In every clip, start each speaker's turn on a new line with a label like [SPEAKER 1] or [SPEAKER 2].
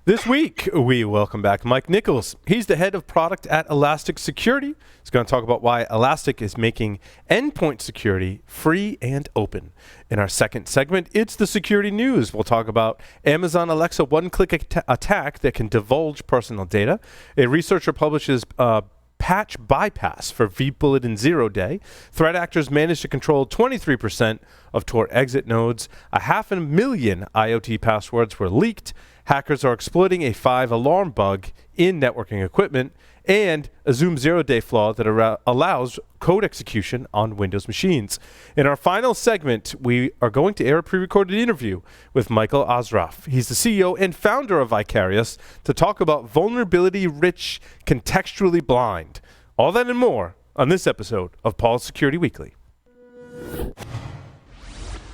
[SPEAKER 1] This week, we welcome back Mike Nichols. He's the head of product at Elastic Security. He's going to talk about why Elastic is making endpoint security free and open. In our second segment, it's the security news. We'll talk about Amazon Alexa one-click attack that can divulge personal data. A researcher publishes patch bypass for vBullet in 0 day. Threat actors managed to control 23% of Tor exit nodes. 500,000 IoT passwords were leaked. Hackers are exploiting a 5-alarm bug in networking equipment, and a Zoom 0 day flaw that allows code execution on Windows machines. In our final segment, we are going to air a pre-recorded interview with Michael Osroff. He's the CEO and founder of Vicarious to talk about vulnerability-rich, contextually blind. All that and more on this episode of Paul's Security Weekly.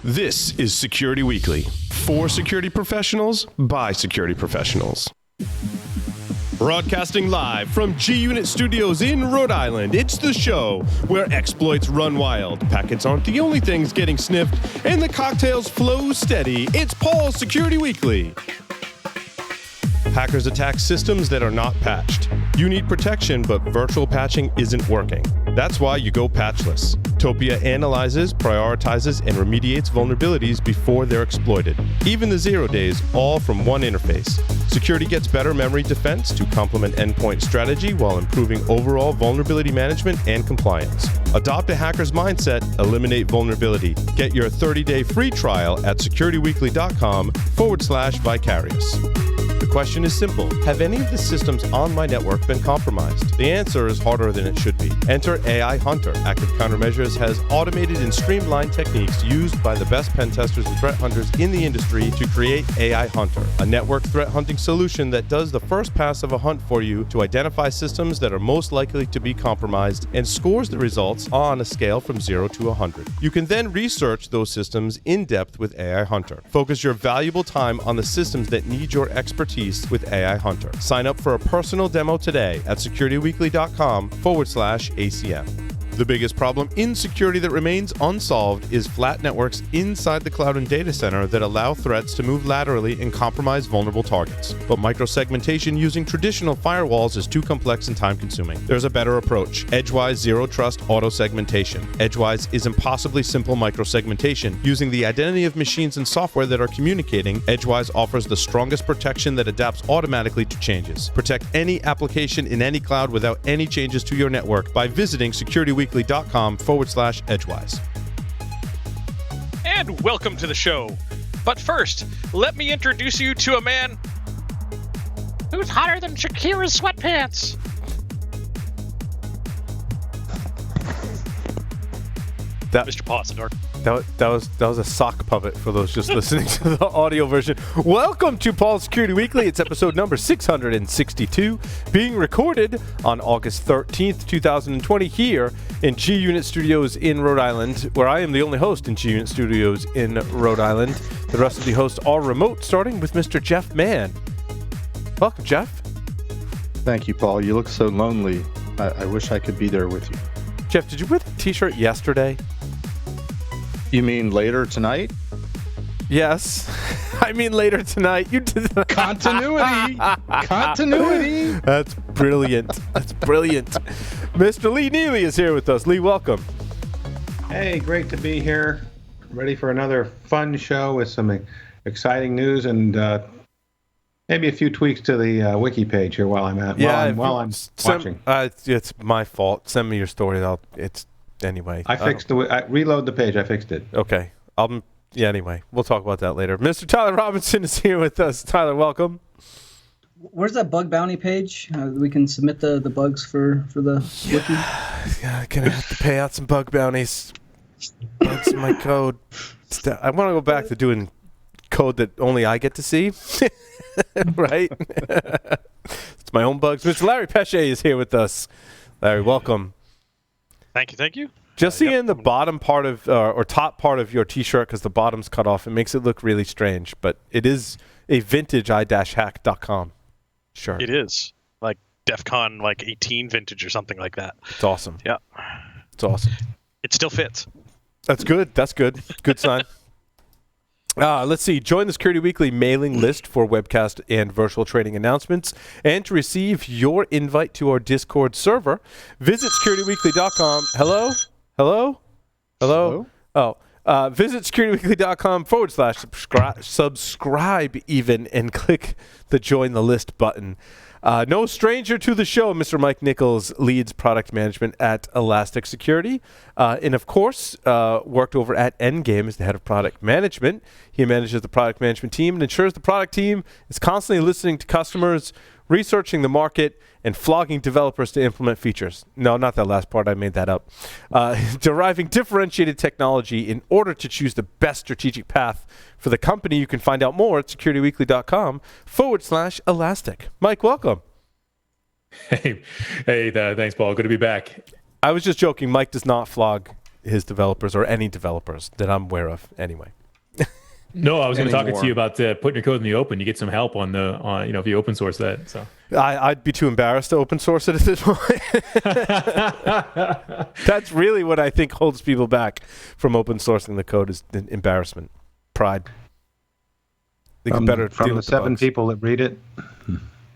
[SPEAKER 2] This is Security Weekly, for security professionals, by security professionals. Broadcasting live from G-Unit Studios in Rhode Island, it's the show where exploits run wild, packets aren't the only things getting sniffed, and the cocktails flow steady. It's Paul's Security Weekly. Hackers attack systems that are not patched. You need protection, but virtual patching isn't working. That's why you go patchless. Topia analyzes, prioritizes, and remediates vulnerabilities before they're exploited. Even the 0 days, all from one interface. Security gets better memory defense to complement endpoint strategy while improving overall vulnerability management and compliance. Adopt a hacker's mindset, eliminate vulnerability. Get your 30-day free trial at securityweekly.com/vicarious. The question is simple. Have any of the systems on my network been compromised? The answer is harder than it should be. Enter AI Hunter. Active Countermeasures has automated and streamlined techniques used by the best pen testers and threat hunters in the industry to create AI Hunter, a network threat hunting solution that does the first pass of a hunt for you to identify systems that are most likely to be compromised and scores the results on a scale from 0 to 100. You can then research those systems in depth with AI Hunter. Focus your valuable time on the systems that need your expertise with AI Hunter. Sign up for a personal demo today at securityweekly.com/ACM. The biggest problem in security that remains unsolved is flat networks inside the cloud and data center that allow threats to move laterally and compromise vulnerable targets. But microsegmentation using traditional firewalls is too complex and time-consuming. There's a better approach: Edgewise Zero Trust Auto Segmentation. Edgewise is impossibly simple microsegmentation. Using the identity of machines and software that are communicating, Edgewise offers the strongest protection that adapts automatically to changes. Protect any application in any cloud without any changes to your network by visiting securityweekly.com/Edgewise.
[SPEAKER 3] And welcome to the show. But first, let me introduce you to a man who's hotter than Shakira's sweatpants. Mr. Possador.
[SPEAKER 1] That was a sock puppet for those just listening to the audio version. Welcome to Paul's Security Weekly. It's episode number 662, being recorded on August 13th, 2020 here in G-Unit Studios in Rhode Island, where I am the only host in G-Unit Studios in Rhode Island. The rest of the hosts are remote, starting with Mr. Jeff Mann. Welcome, Jeff.
[SPEAKER 4] Thank you, Paul. You look so lonely. I wish I could be there with you.
[SPEAKER 1] Jeff, did you wear the t-shirt yesterday?
[SPEAKER 4] You mean later tonight?
[SPEAKER 1] Yes. I mean later tonight. You did that.
[SPEAKER 4] Continuity. Continuity.
[SPEAKER 1] That's brilliant. That's brilliant. Mr. Lee Neely is here with us. Lee, welcome.
[SPEAKER 5] Hey, great to be here. Ready for another fun show with some exciting news and maybe a few tweaks to the wiki page here while I'm watching.
[SPEAKER 1] It's my fault. Send me your story. Anyway.
[SPEAKER 5] I reload the page. I fixed it.
[SPEAKER 1] Okay. Anyway, we'll talk about that later. Mr. Tyler Robinson is here with us. Tyler, welcome.
[SPEAKER 6] Where's that bug bounty page? We can submit the bugs for the wiki.
[SPEAKER 1] Yeah, gonna have to pay out some bug bounties. Bugs my code. I want to go back to doing code that only I get to see. Right? It's my own bugs. Mr. Larry Pesce is here with us. Larry, welcome.
[SPEAKER 3] Thank you.
[SPEAKER 1] Just seeing the bottom part of, or top part of your t-shirt, because the bottom's cut off, it makes it look really strange, but it is a vintage i-hack.com shirt.
[SPEAKER 3] It is. Like DEFCON 18 vintage or something like that.
[SPEAKER 1] It's awesome.
[SPEAKER 3] Yeah.
[SPEAKER 1] It's awesome.
[SPEAKER 3] It still fits.
[SPEAKER 1] That's good. Good sign. Let's see. Join the Security Weekly mailing list for webcast and virtual training announcements. And to receive your invite to our Discord server, visit securityweekly.com. Hello? Hello? Hello? Oh. Visit securityweekly.com/subscribe even and click the join the list button. No stranger to the show, Mr. Mike Nichols leads product management at Elastic Security. And of course, worked over at Endgame as the head of product management. He manages the product management team and ensures the product team is constantly listening to customers, researching the market, and flogging developers to implement features. No, not that last part. I made that up. Deriving differentiated technology in order to choose the best strategic path for the company. You can find out more at securityweekly.com/elastic. Mike, welcome.
[SPEAKER 7] Hey, thanks, Paul. Good to be back.
[SPEAKER 1] I was just joking. Mike does not flog his developers or any developers that I'm aware of anyway.
[SPEAKER 7] No, I was going to talk to you about putting your code in the open. You get some help on if you open source that. So
[SPEAKER 1] I'd be too embarrassed to open source it at this point. That's really what I think holds people back from open sourcing the code is embarrassment, pride.
[SPEAKER 5] From the 7 people that read it.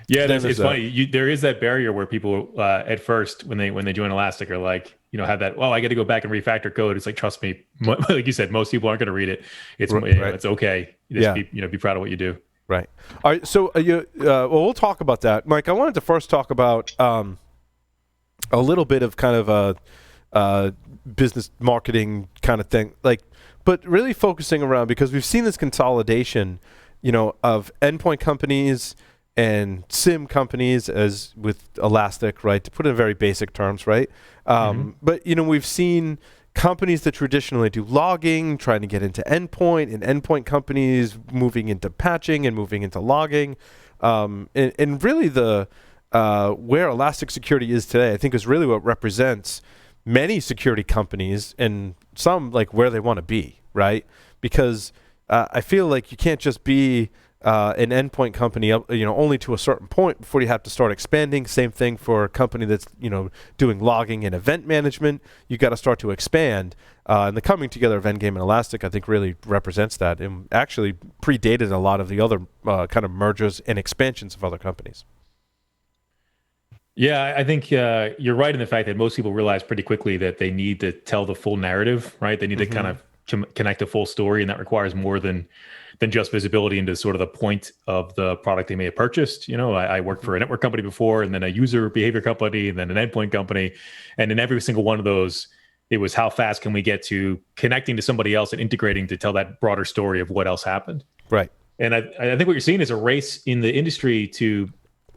[SPEAKER 7] Yeah, it's funny. There is that barrier where people at first when they join Elastic are like, have that. Oh, I got to go back and refactor code. It's like, trust me, like you said, most people aren't going to read it. It's
[SPEAKER 1] right.
[SPEAKER 7] It's okay. Just be proud of what you do.
[SPEAKER 1] Right. All right. So we'll talk about that, Mike. I wanted to first talk about a little bit of kind of a business marketing kind of thing, but really focusing around because we've seen this consolidation, of endpoint companies and SIM companies as with Elastic, right? To put it in very basic terms, right? But, we've seen companies that traditionally do logging, trying to get into endpoint, and endpoint companies moving into patching and moving into logging. And really the where Elastic Security is today, I think is really what represents many security companies and some like where they want to be, right? Because I feel like you can't just be an endpoint company, only to a certain point before you have to start expanding. Same thing for a company that's, doing logging and event management. You got to start to expand. And the coming together of Endgame and Elastic, I think, really represents that and actually predated a lot of the other kind of mergers and expansions of other companies.
[SPEAKER 7] Yeah, I think you're right in the fact that most people realize pretty quickly that they need to tell the full narrative, right? They need to kind of connect a full story, and that requires more than just visibility into sort of the point of the product they may have purchased. I worked for a network company before, and then a user behavior company, and then an endpoint company. And in every single one of those, it was how fast can we get to connecting to somebody else and integrating to tell that broader story of what else happened.
[SPEAKER 1] Right.
[SPEAKER 7] And I think what you're seeing is a race in the industry to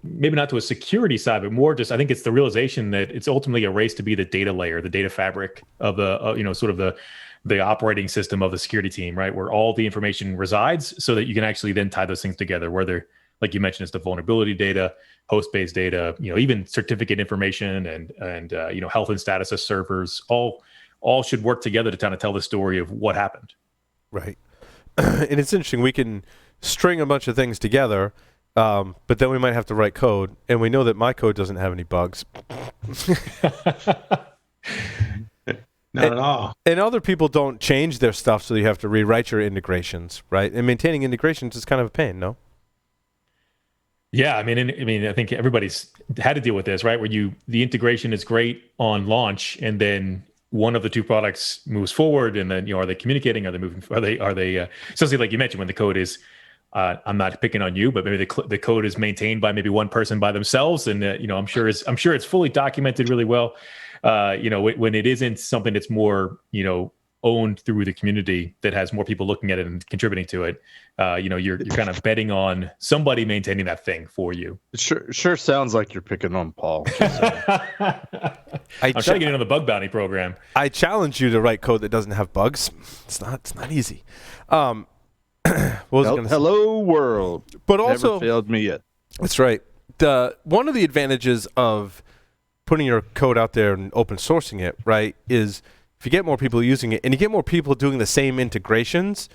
[SPEAKER 7] maybe not to a security side, but more just, I think it's the realization that it's ultimately a race to be the data layer, the data fabric of the, sort of the operating system of the security team, right? Where all the information resides so that you can actually then tie those things together, whether, like you mentioned, it's the vulnerability data, host-based data, even certificate information and health and status of servers, all should work together to kind of tell the story of what happened.
[SPEAKER 1] Right. And it's interesting. We can string a bunch of things together, but then we might have to write code, and we know that my code doesn't have any bugs.
[SPEAKER 5] Not at all.
[SPEAKER 1] And other people don't change their stuff, so you have to rewrite your integrations, right? And maintaining integrations is kind of a pain, no?
[SPEAKER 7] Yeah, I think everybody's had to deal with this, right? Where the integration is great on launch, and then one of the two products moves forward, and then are they communicating? Are they moving? Are they? Especially like you mentioned, when the code is. I'm not picking on you, but maybe the code is maintained by maybe one person by themselves, and I'm sure it's fully documented really well. When it isn't something that's more owned through the community that has more people looking at it and contributing to it, you're kind of betting on somebody maintaining that thing for you.
[SPEAKER 4] It sure sounds like you're picking on Paul.
[SPEAKER 7] I'm trying to get into the bug bounty program.
[SPEAKER 1] I challenge you to write code that doesn't have bugs. It's not easy.
[SPEAKER 4] Hello world.
[SPEAKER 1] But also
[SPEAKER 4] never failed me yet.
[SPEAKER 1] That's right. One of the advantages of putting your code out there and open sourcing it, right, is if you get more people using it and you get more people doing the same integrations,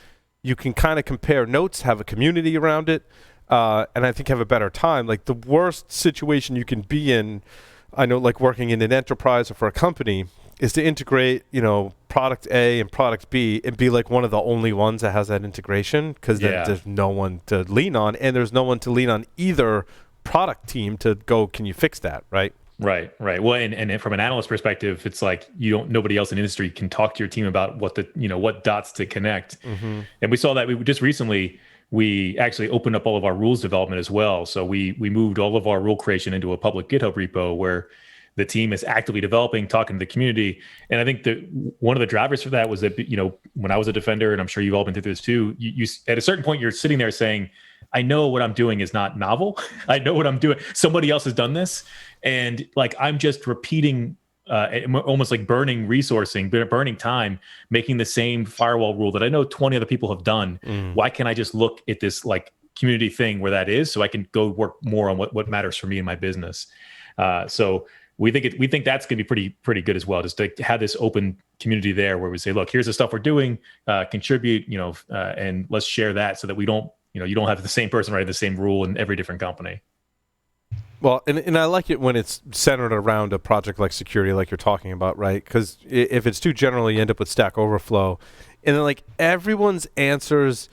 [SPEAKER 1] you can kind of compare notes, have a community around it, and I think have a better time. Like the worst situation you can be in, I know, like working in an enterprise or for a company, is to integrate, product A and product B and be like one of the only ones that has that integration, because then there's no one to lean on, and there's no one to lean on either product team to go, can you fix that, right?
[SPEAKER 7] Right. Well, and from an analyst perspective, it's like nobody else in the industry can talk to your team about what dots to connect. Mm-hmm. And we saw that we just recently, we actually opened up all of our rules development as well. So we moved all of our rule creation into a public GitHub repo where the team is actively developing, talking to the community. And I think that one of the drivers for that was that, when I was a defender, and I'm sure you've all been through this too, you at a certain point, you're sitting there saying, I know what I'm doing is not novel. I know what I'm doing. Somebody else has done this. And like, I'm just repeating, almost like burning time, making the same firewall rule that I know 20 other people have done. Why can't I just look at this like community thing where that is, so I can go work more on what matters for me in my business? So we think that's going to be pretty good as well, just to have this open community there where we say, look, here's the stuff we're doing, contribute, and let's share that, so that we don't, you don't have the same person writing the same rule in every different company.
[SPEAKER 1] Well, and I like it when it's centered around a project like security, like you're talking about, right? Because if it's too general, you end up with Stack Overflow. And then like everyone's answers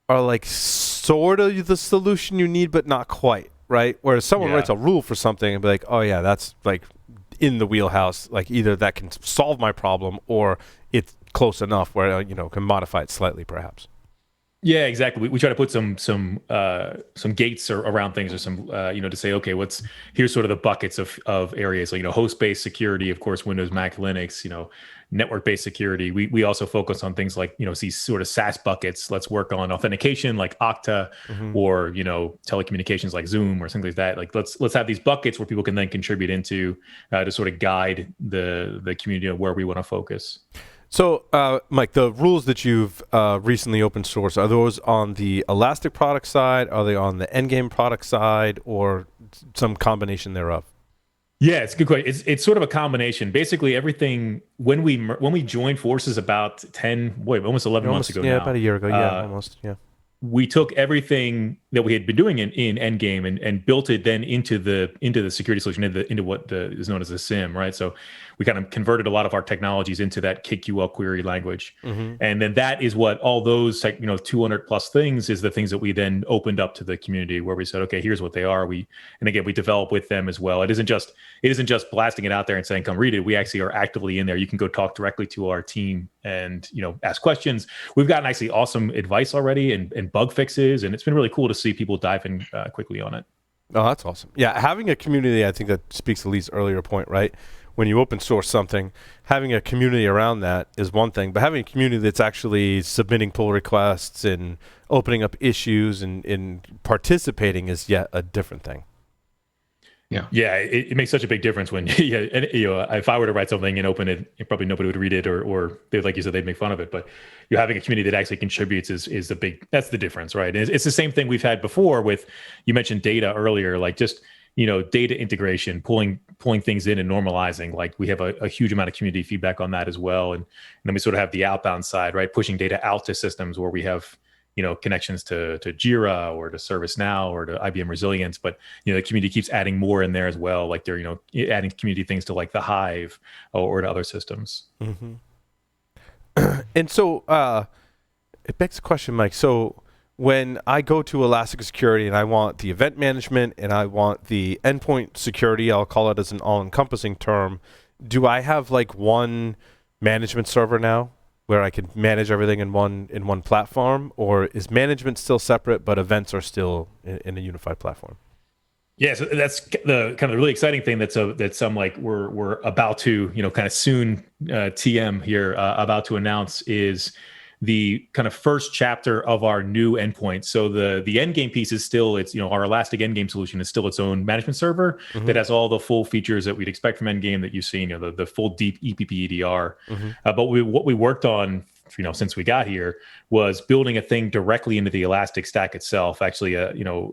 [SPEAKER 1] are like sort of the solution you need, but not quite, right? Whereas someone writes a rule for something and be like, oh yeah, that's like in the wheelhouse. Like either that can solve my problem or it's close enough where, can modify it slightly perhaps.
[SPEAKER 7] Yeah, exactly. We try to put some gates around things, or some to say, okay, here's sort of the buckets of areas. So, host-based security, of course, Windows, Mac, Linux. Network-based security. We also focus on things like these sort of SaaS buckets. Let's work on authentication like Okta, or telecommunications like Zoom or something like that. Like let's have these buckets where people can then contribute into to sort of guide the community of where we want to focus.
[SPEAKER 1] So, Mike, the rules that you've recently open sourced, are those on the Elastic product side? Are they on the Endgame product side, or some combination thereof?
[SPEAKER 7] Yeah, it's a good question. It's sort of a combination. Basically, everything when we joined forces about almost 11 months ago now.
[SPEAKER 1] Yeah, about a year ago. Almost. Yeah.
[SPEAKER 7] We took everything that we had been doing in Endgame and built it then into the security solution, into what is known as a SIEM, right? So we kind of converted a lot of our technologies into that KQL query language. And then that is what all those 200 plus things is the things that we then opened up to the community, where we said, okay, here's what they are. We develop with them as well. It isn't just blasting it out there and saying, come read it. We actually are actively in there. You can go talk directly to our team and ask questions. We've gotten actually awesome advice already and bug fixes, and it's been really cool to see people dive in quickly on it.
[SPEAKER 1] Oh, that's awesome. Yeah, having a community, I think that speaks to Lee's earlier point, right? When you open source something, having a community around that is one thing, but having a community that's actually submitting pull requests and opening up issues and participating is yet a different thing.
[SPEAKER 7] Yeah, it makes such a big difference when if I were to write something and open it, probably nobody would read it, or they, like you said, they'd make fun of it. But you're having a community that actually contributes is that's the difference, right? And it's the same thing we've had before with, you mentioned data earlier, like just data integration, pulling things in and normalizing. Like we have a huge amount of community feedback on that as well, and then we sort of have the outbound side, right? Pushing data out to systems where we have connections to Jira or to ServiceNow or to IBM Resilience, but the community keeps adding more in there as well. Like they're adding community things to like the Hive or to other systems.
[SPEAKER 1] And so it begs the question, Mike. So when I go to Elastic Security and I want the event management and I want the endpoint security, I'll call it as an all-encompassing term. Do I have like one management server now where I can manage everything in one platform, or is management still separate but events are still in a unified platform?
[SPEAKER 7] Yeah, so that's the kind of really exciting thing that's like we're about to kind of soon TM here about to announce is the kind of first chapter of our new endpoint. So the endgame piece is still, our Elastic Endgame solution is still its own management server that has all the full features that we'd expect from Endgame that you've seen, the full deep EPP EDR. But what we worked on, since we got here, was building a thing directly into the Elastic stack itself. Actually,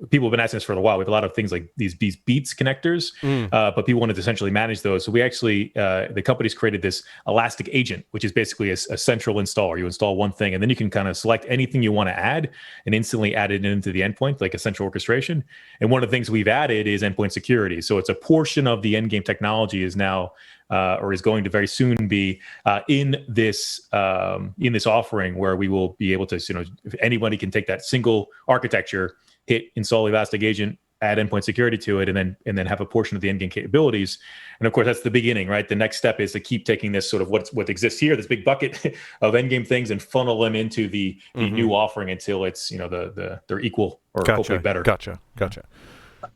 [SPEAKER 7] people have been asking us for a while. We have a lot of things like these Beats connectors, but people wanted to essentially manage those. So we actually, the company's created this Elastic agent, which is basically a central installer. You install one thing, and then you can kind of select anything you want to add and instantly add it into the endpoint, like a central orchestration. And one of the things we've added is endpoint security. So it's a portion of the endgame technology is now or is going to very soon be in this offering, where we will be able to, if anybody can take that single architecture, hit install Elastic Agent, add endpoint security to it, and then have a portion of the endgame capabilities. And of course, that's the beginning, right? The next step is to keep taking this sort of what exists here, this big bucket of endgame things, and funnel them into the new offering until it's they're equal or hopefully better.
[SPEAKER 1] Gotcha.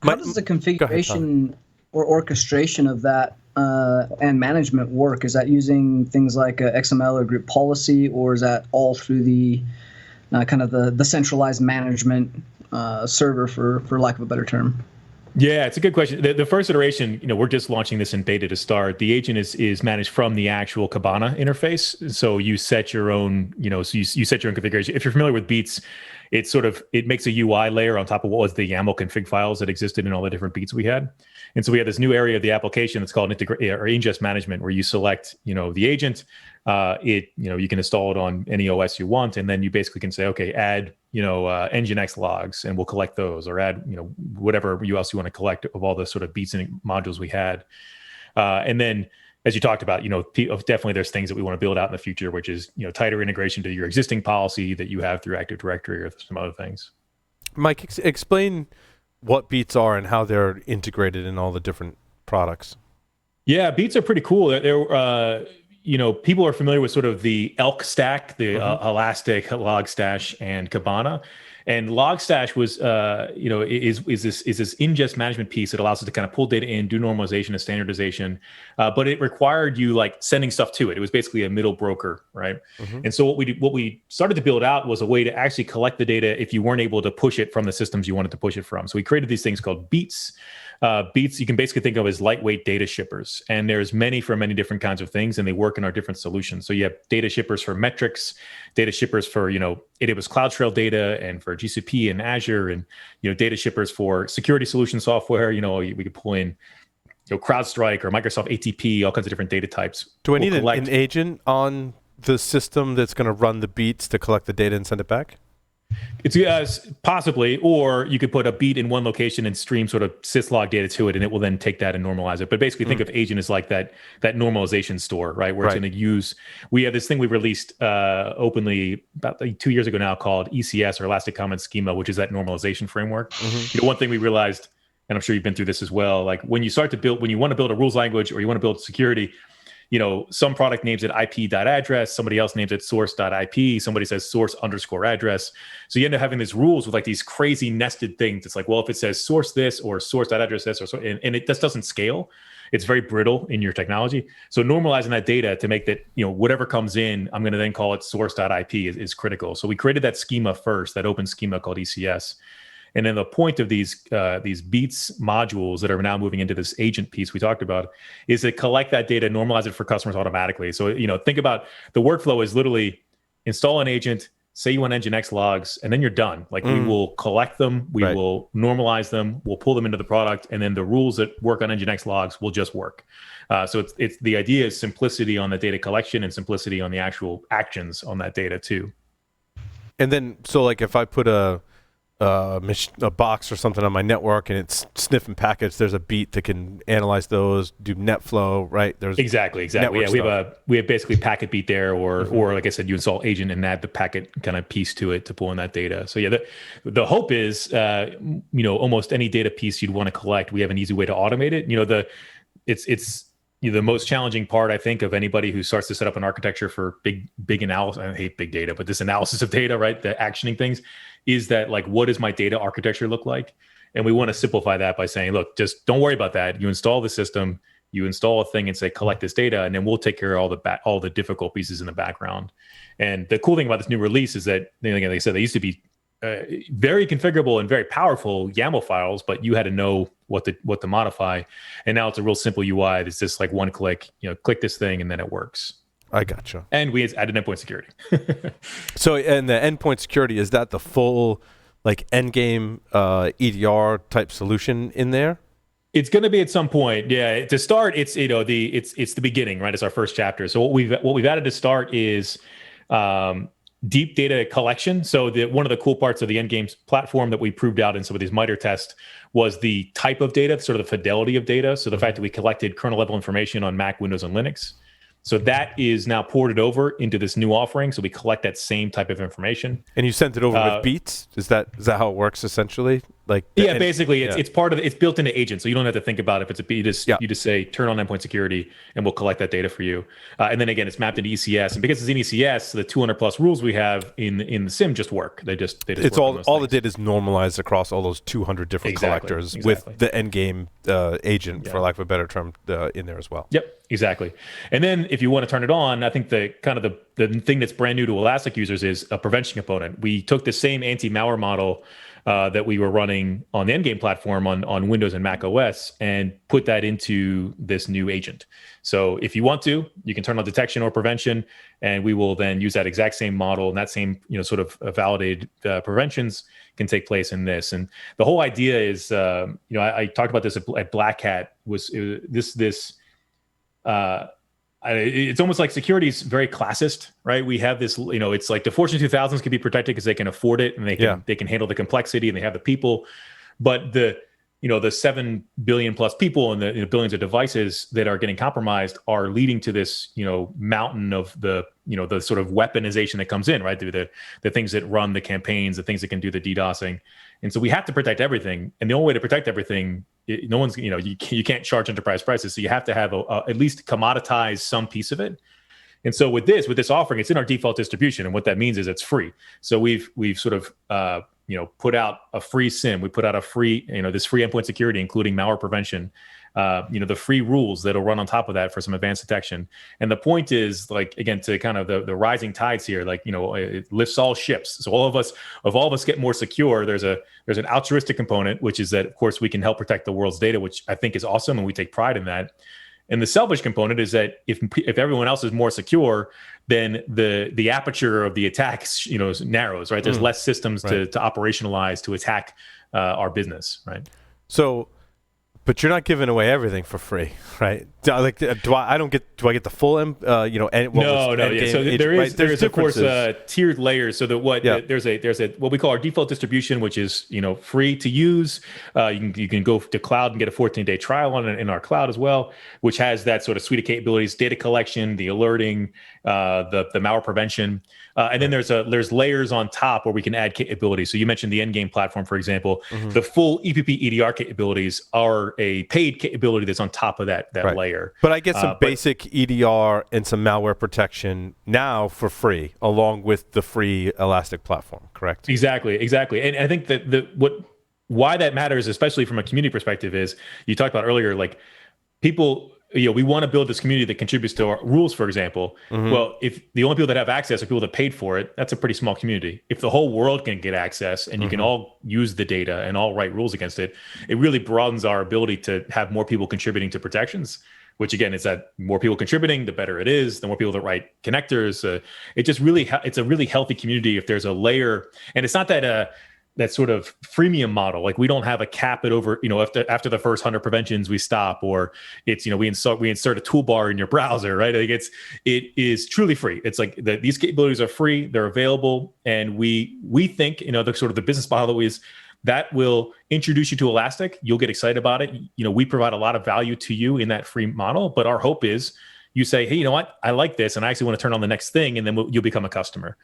[SPEAKER 6] How does the configuration or orchestration of that and management work? Is that using things like XML or group policy, or is that all through the kind of the centralized management server, for lack of a better term?
[SPEAKER 7] Yeah, it's a good question. The first iteration, we're just launching this in beta to start. The agent is managed from the actual Kibana interface. So you set your own, so you set your own configuration. If you're familiar with Beats, it makes a UI layer on top of what was the YAML config files that existed in all the different Beats we had. And so we have this new area of the application that's called ingest management, where you select, the agent. You can install it on any OS you want, and then you basically can say, okay, add, Nginx logs, and we'll collect those, or add, whatever else you want to collect of all the sort of Beats and modules we had. And then, as you talked about, definitely there's things that we want to build out in the future, which is, tighter integration to your existing policy that you have through Active Directory or some other things.
[SPEAKER 1] Mike, explain what Beats are and how they're integrated in all the different products.
[SPEAKER 7] Yeah, Beats are pretty cool. They're people are familiar with sort of the Elk stack, the Elastic, Logstash, and Kibana. And Logstash was, is this ingest management piece that allows us to kind of pull data in, do normalization and standardization, but it required you like sending stuff to it. It was basically a middle broker, right? And so what we started to build out was a way to actually collect the data if you weren't able to push it from the systems you wanted to push it from. So we created these things called Beats. Beats, you can basically think of as lightweight data shippers, and there's many for many different kinds of things, and they work in our different solutions. So you have data shippers for metrics, data shippers for AWS CloudTrail data, and for GCP and Azure, and data shippers for security solution software. We could pull in CrowdStrike or Microsoft ATP, all kinds of different data types.
[SPEAKER 1] Do I need an agent on the system that's going to run the Beats to collect the data and send it back?
[SPEAKER 7] It's possibly, or you could put a beat in one location and stream sort of syslog data to it, and it will then take that and normalize it. But basically, think of agent as like that normalization store, right? Where it's going to use. We have this thing we released openly about 2 years ago now called ECS, or Elastic Common Schema, which is that normalization framework. One thing we realized, and I'm sure you've been through this as well, like when you want to build a rules language or you want to build security, some product names it IP.address, somebody else names it source.ip, somebody says source_address. So you end up having these rules with like these crazy nested things. It's like, well, if it says source this or source.address this, and it just doesn't scale, it's very brittle in your technology. So normalizing that data to make that, whatever comes in, I'm going to then call it source.ip is critical. So we created that schema first, that open schema called ECS. And then the point of these Beats modules that are now moving into this agent piece we talked about is to collect that data, normalize it for customers automatically. So, think about the workflow is literally install an agent, say you want Nginx logs, and then you're done. Like we will collect them, we will normalize them, we'll pull them into the product, and then the rules that work on Nginx logs will just work. So it's the idea is simplicity on the data collection and simplicity on the actual actions on that data too.
[SPEAKER 1] And then, so like if I put a box or something on my network and it's sniffing packets, there's a Beat that can analyze those, do net flow, right? There's
[SPEAKER 7] exactly. Yeah, we have basically packet beat there, or like I said, you install agent and add the packet kind of piece to it to pull in that data. So yeah, the hope is almost any data piece you'd want to collect, we have an easy way to automate it. It's the most challenging part, I think, of anybody who starts to set up an architecture for big analysis. I hate big data, but this analysis of data, right? The actioning things is that, like, what does my data architecture look like? And we want to simplify that by saying, look, just don't worry about that. You install the system, you install a thing and say, collect this data, and then we'll take care of all the difficult pieces in the background. And the cool thing about this new release is that, like I said, they used to be very configurable and very powerful YAML files, but you had to know what to modify. And now it's a real simple UI. It's just like one click, click this thing and then it works.
[SPEAKER 1] I gotcha.
[SPEAKER 7] And we added endpoint security.
[SPEAKER 1] So, and the endpoint security, is that the full like endgame EDR type solution in there?
[SPEAKER 7] It's going to be at some point. Yeah. To start, it's it's the beginning, right? It's our first chapter. So what we've added to start is deep data collection. So one of the cool parts of the Endgames platform that we proved out in some of these MITRE tests was the type of data, sort of the fidelity of data. So the fact that we collected kernel level information on Mac, Windows, and Linux. So that is now ported over into this new offering. So we collect that same type of information.
[SPEAKER 1] And you sent it over with beats? Is that how it works essentially?
[SPEAKER 7] Basically, it's part of it's built into agent, so you don't have to think about it. If it's a beat, you just say turn on endpoint security, and we'll collect that data for you. And then again, it's mapped into ECS, and because it's in ECS, the 200 plus rules we have in the SIM just work. They just
[SPEAKER 1] it's
[SPEAKER 7] work
[SPEAKER 1] all the data is normalized across all those 200 different collectors with the endgame agent, for lack of a better term, in there as well.
[SPEAKER 7] Yep. Exactly. And then if you want to turn it on, I think the thing that's brand new to Elastic users is a prevention component. We took the same anti-malware model that we were running on the Endgame platform on Windows and Mac OS and put that into this new agent. So if you want to, you can turn on detection or prevention, and we will then use that exact same model, and that same sort of validated preventions can take place in this. And the whole idea is, I talked about this at Black Hat, it's almost like security is very classist, right? We have this, it's like the Fortune 2000s can be protected because they can afford it and they can handle the complexity and they have the people. But the 7 billion plus people and the billions of devices that are getting compromised are leading to this, mountain of the sort of weaponization that comes in, right? The things that run the campaigns, the things that can do the DDoSing. And so we have to protect everything. And the only way to protect everything, no one's, you can't charge enterprise prices. So you have to have at least commoditize some piece of it. And so with this offering, it's in our default distribution. And what that means is it's free. So we've sort of, put out a free SIM. We put out a free, this free endpoint security, including malware prevention, the free rules that'll run on top of that for some advanced detection. And the point is, again, to kind of the rising tides here, it lifts all ships. So if all of us get more secure, there's an altruistic component, which is that, of course, we can help protect the world's data, which I think is awesome. And we take pride in that. And the selfish component is that if everyone else is more secure, then the aperture of the attacks, narrows, right? There's less systems to operationalize to attack our business, right?
[SPEAKER 1] So, but you're not giving away everything for free, right? Do I get the full
[SPEAKER 7] no. So there is of course tiered layers. So there's a what we call our default distribution, which is free to use. You can go to cloud and get a 14-day trial on it in our cloud as well, which has that sort of suite of capabilities: data collection, the alerting, the malware prevention, and then there's layers on top where we can add capabilities. So you mentioned the Endgame platform, for example. The full EPP EDR capabilities are a paid capability that's on top of that layer.
[SPEAKER 1] But I get some basic EDR and some malware protection now for free, along with the free Elastic platform, correct?
[SPEAKER 7] Exactly. And I think that why that matters, especially from a community perspective, is you talked about earlier, people. We want to build this community that contributes to our rules, for example. Well, if the only people that have access are people that paid for it, that's a pretty small community. If the whole world can get access and you can all use the data and all write rules against it, it really broadens our ability to have more people contributing to protections, which again, is that more people contributing, the better it is, the more people that write connectors. It's a really healthy community if there's a layer. And it's not that sort of freemium model. We don't have a cap it over, after the first 100 preventions we stop, or it's, we insert a toolbar in your browser, right? It is truly free. It's these capabilities are free, they're available. And we think, the sort of the business model is that will introduce you to Elastic. You'll get excited about it. We provide a lot of value to you in that free model, but our hope is you say, hey, you know what? I like this, and I actually want to turn on the next thing, and then you'll become a customer.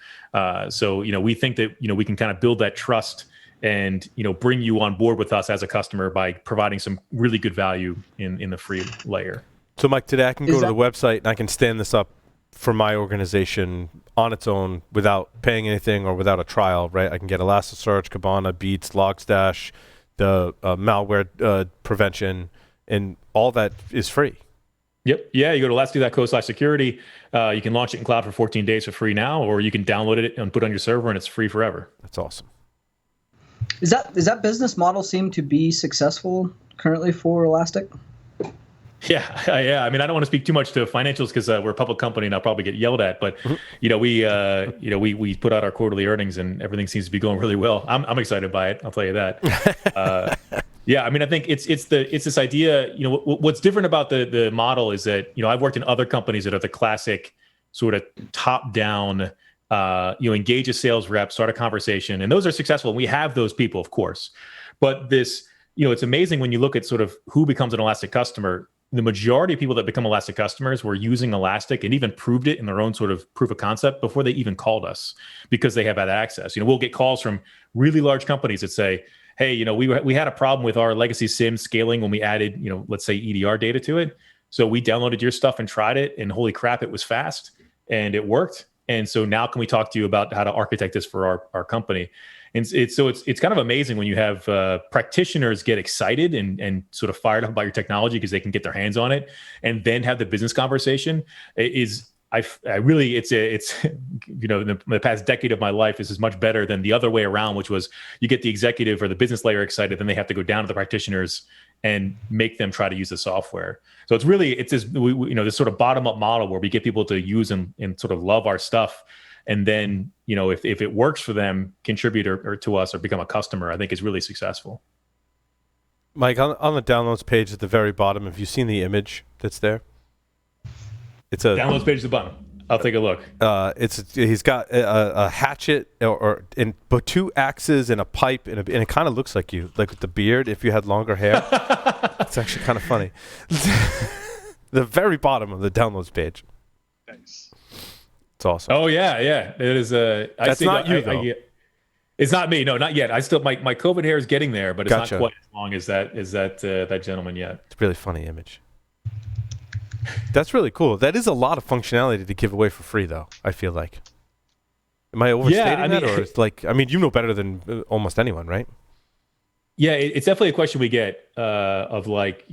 [SPEAKER 7] So, we think that, we can kind of build that trust and, bring you on board with us as a customer by providing some really good value in the free layer.
[SPEAKER 1] So, Mike, today I can go to the website and I can stand this up for my organization on its own without paying anything or without a trial, right? I can get Elasticsearch, Kibana, Beats, Logstash, the malware prevention, and all that is free.
[SPEAKER 7] Yep. Yeah, you go to lastdo.co/security. You can launch it in cloud for 14 days for free now, or you can download it and put it on your server, and it's free forever.
[SPEAKER 1] That's awesome.
[SPEAKER 6] Does that business model seem to be successful currently for Elastic?
[SPEAKER 7] Yeah. I mean, I don't want to speak too much to financials because we're a public company and I'll probably get yelled at. But we put out our quarterly earnings and everything seems to be going really well. I'm excited by it. I'll tell you that. Yeah, I mean, I think it's this idea. What's different about the model is that I've worked in other companies that are the classic sort of top down engage a sales rep, start a conversation, and those are successful. And we have those people, of course. But this, it's amazing when you look at sort of who becomes an Elastic customer. The majority of people that become Elastic customers were using Elastic and even proved it in their own sort of proof of concept before they even called us, because they have had access. We'll get calls from really large companies that say, hey, we had a problem with our legacy SIEM scaling when we added, let's say EDR data to it. So we downloaded your stuff and tried it, and holy crap, it was fast and it worked. And so now can we talk to you about how to architect this for our company? And it's kind of amazing when you have practitioners get excited and sort of fired up about your technology because they can get their hands on it, and then have the business conversation. It's in the past decade of my life, this is much better than the other way around, which was you get the executive or the business layer excited, then they have to go down to the practitioners and make them try to use the software. So it's this this sort of bottom up model where we get people to use and sort of love our stuff. And then, if it works for them, contribute or to us or become a customer, I think is really successful.
[SPEAKER 1] Mike, on the downloads page at the very bottom, have you seen the image that's there? It's a
[SPEAKER 7] downloads page at the bottom. I'll take a look.
[SPEAKER 1] He's got a hatchet but two axes and a pipe, and it kind of looks like you, like with the beard if you had longer hair. It's actually kind of funny. The very bottom of the downloads page.
[SPEAKER 3] Nice.
[SPEAKER 1] It's awesome.
[SPEAKER 7] Oh yeah. It is.
[SPEAKER 1] That's not you though.
[SPEAKER 7] It's not me. No, not yet. I still my COVID hair is getting there, but it's
[SPEAKER 1] Gotcha.
[SPEAKER 7] not quite as long as that gentleman yet.
[SPEAKER 1] It's a really funny image. That's really cool. That is a lot of functionality to give away for free, though, I feel like. Am I overstating that? Or it's like, you know better than almost anyone, right?
[SPEAKER 7] Yeah, it's definitely a question we get of like,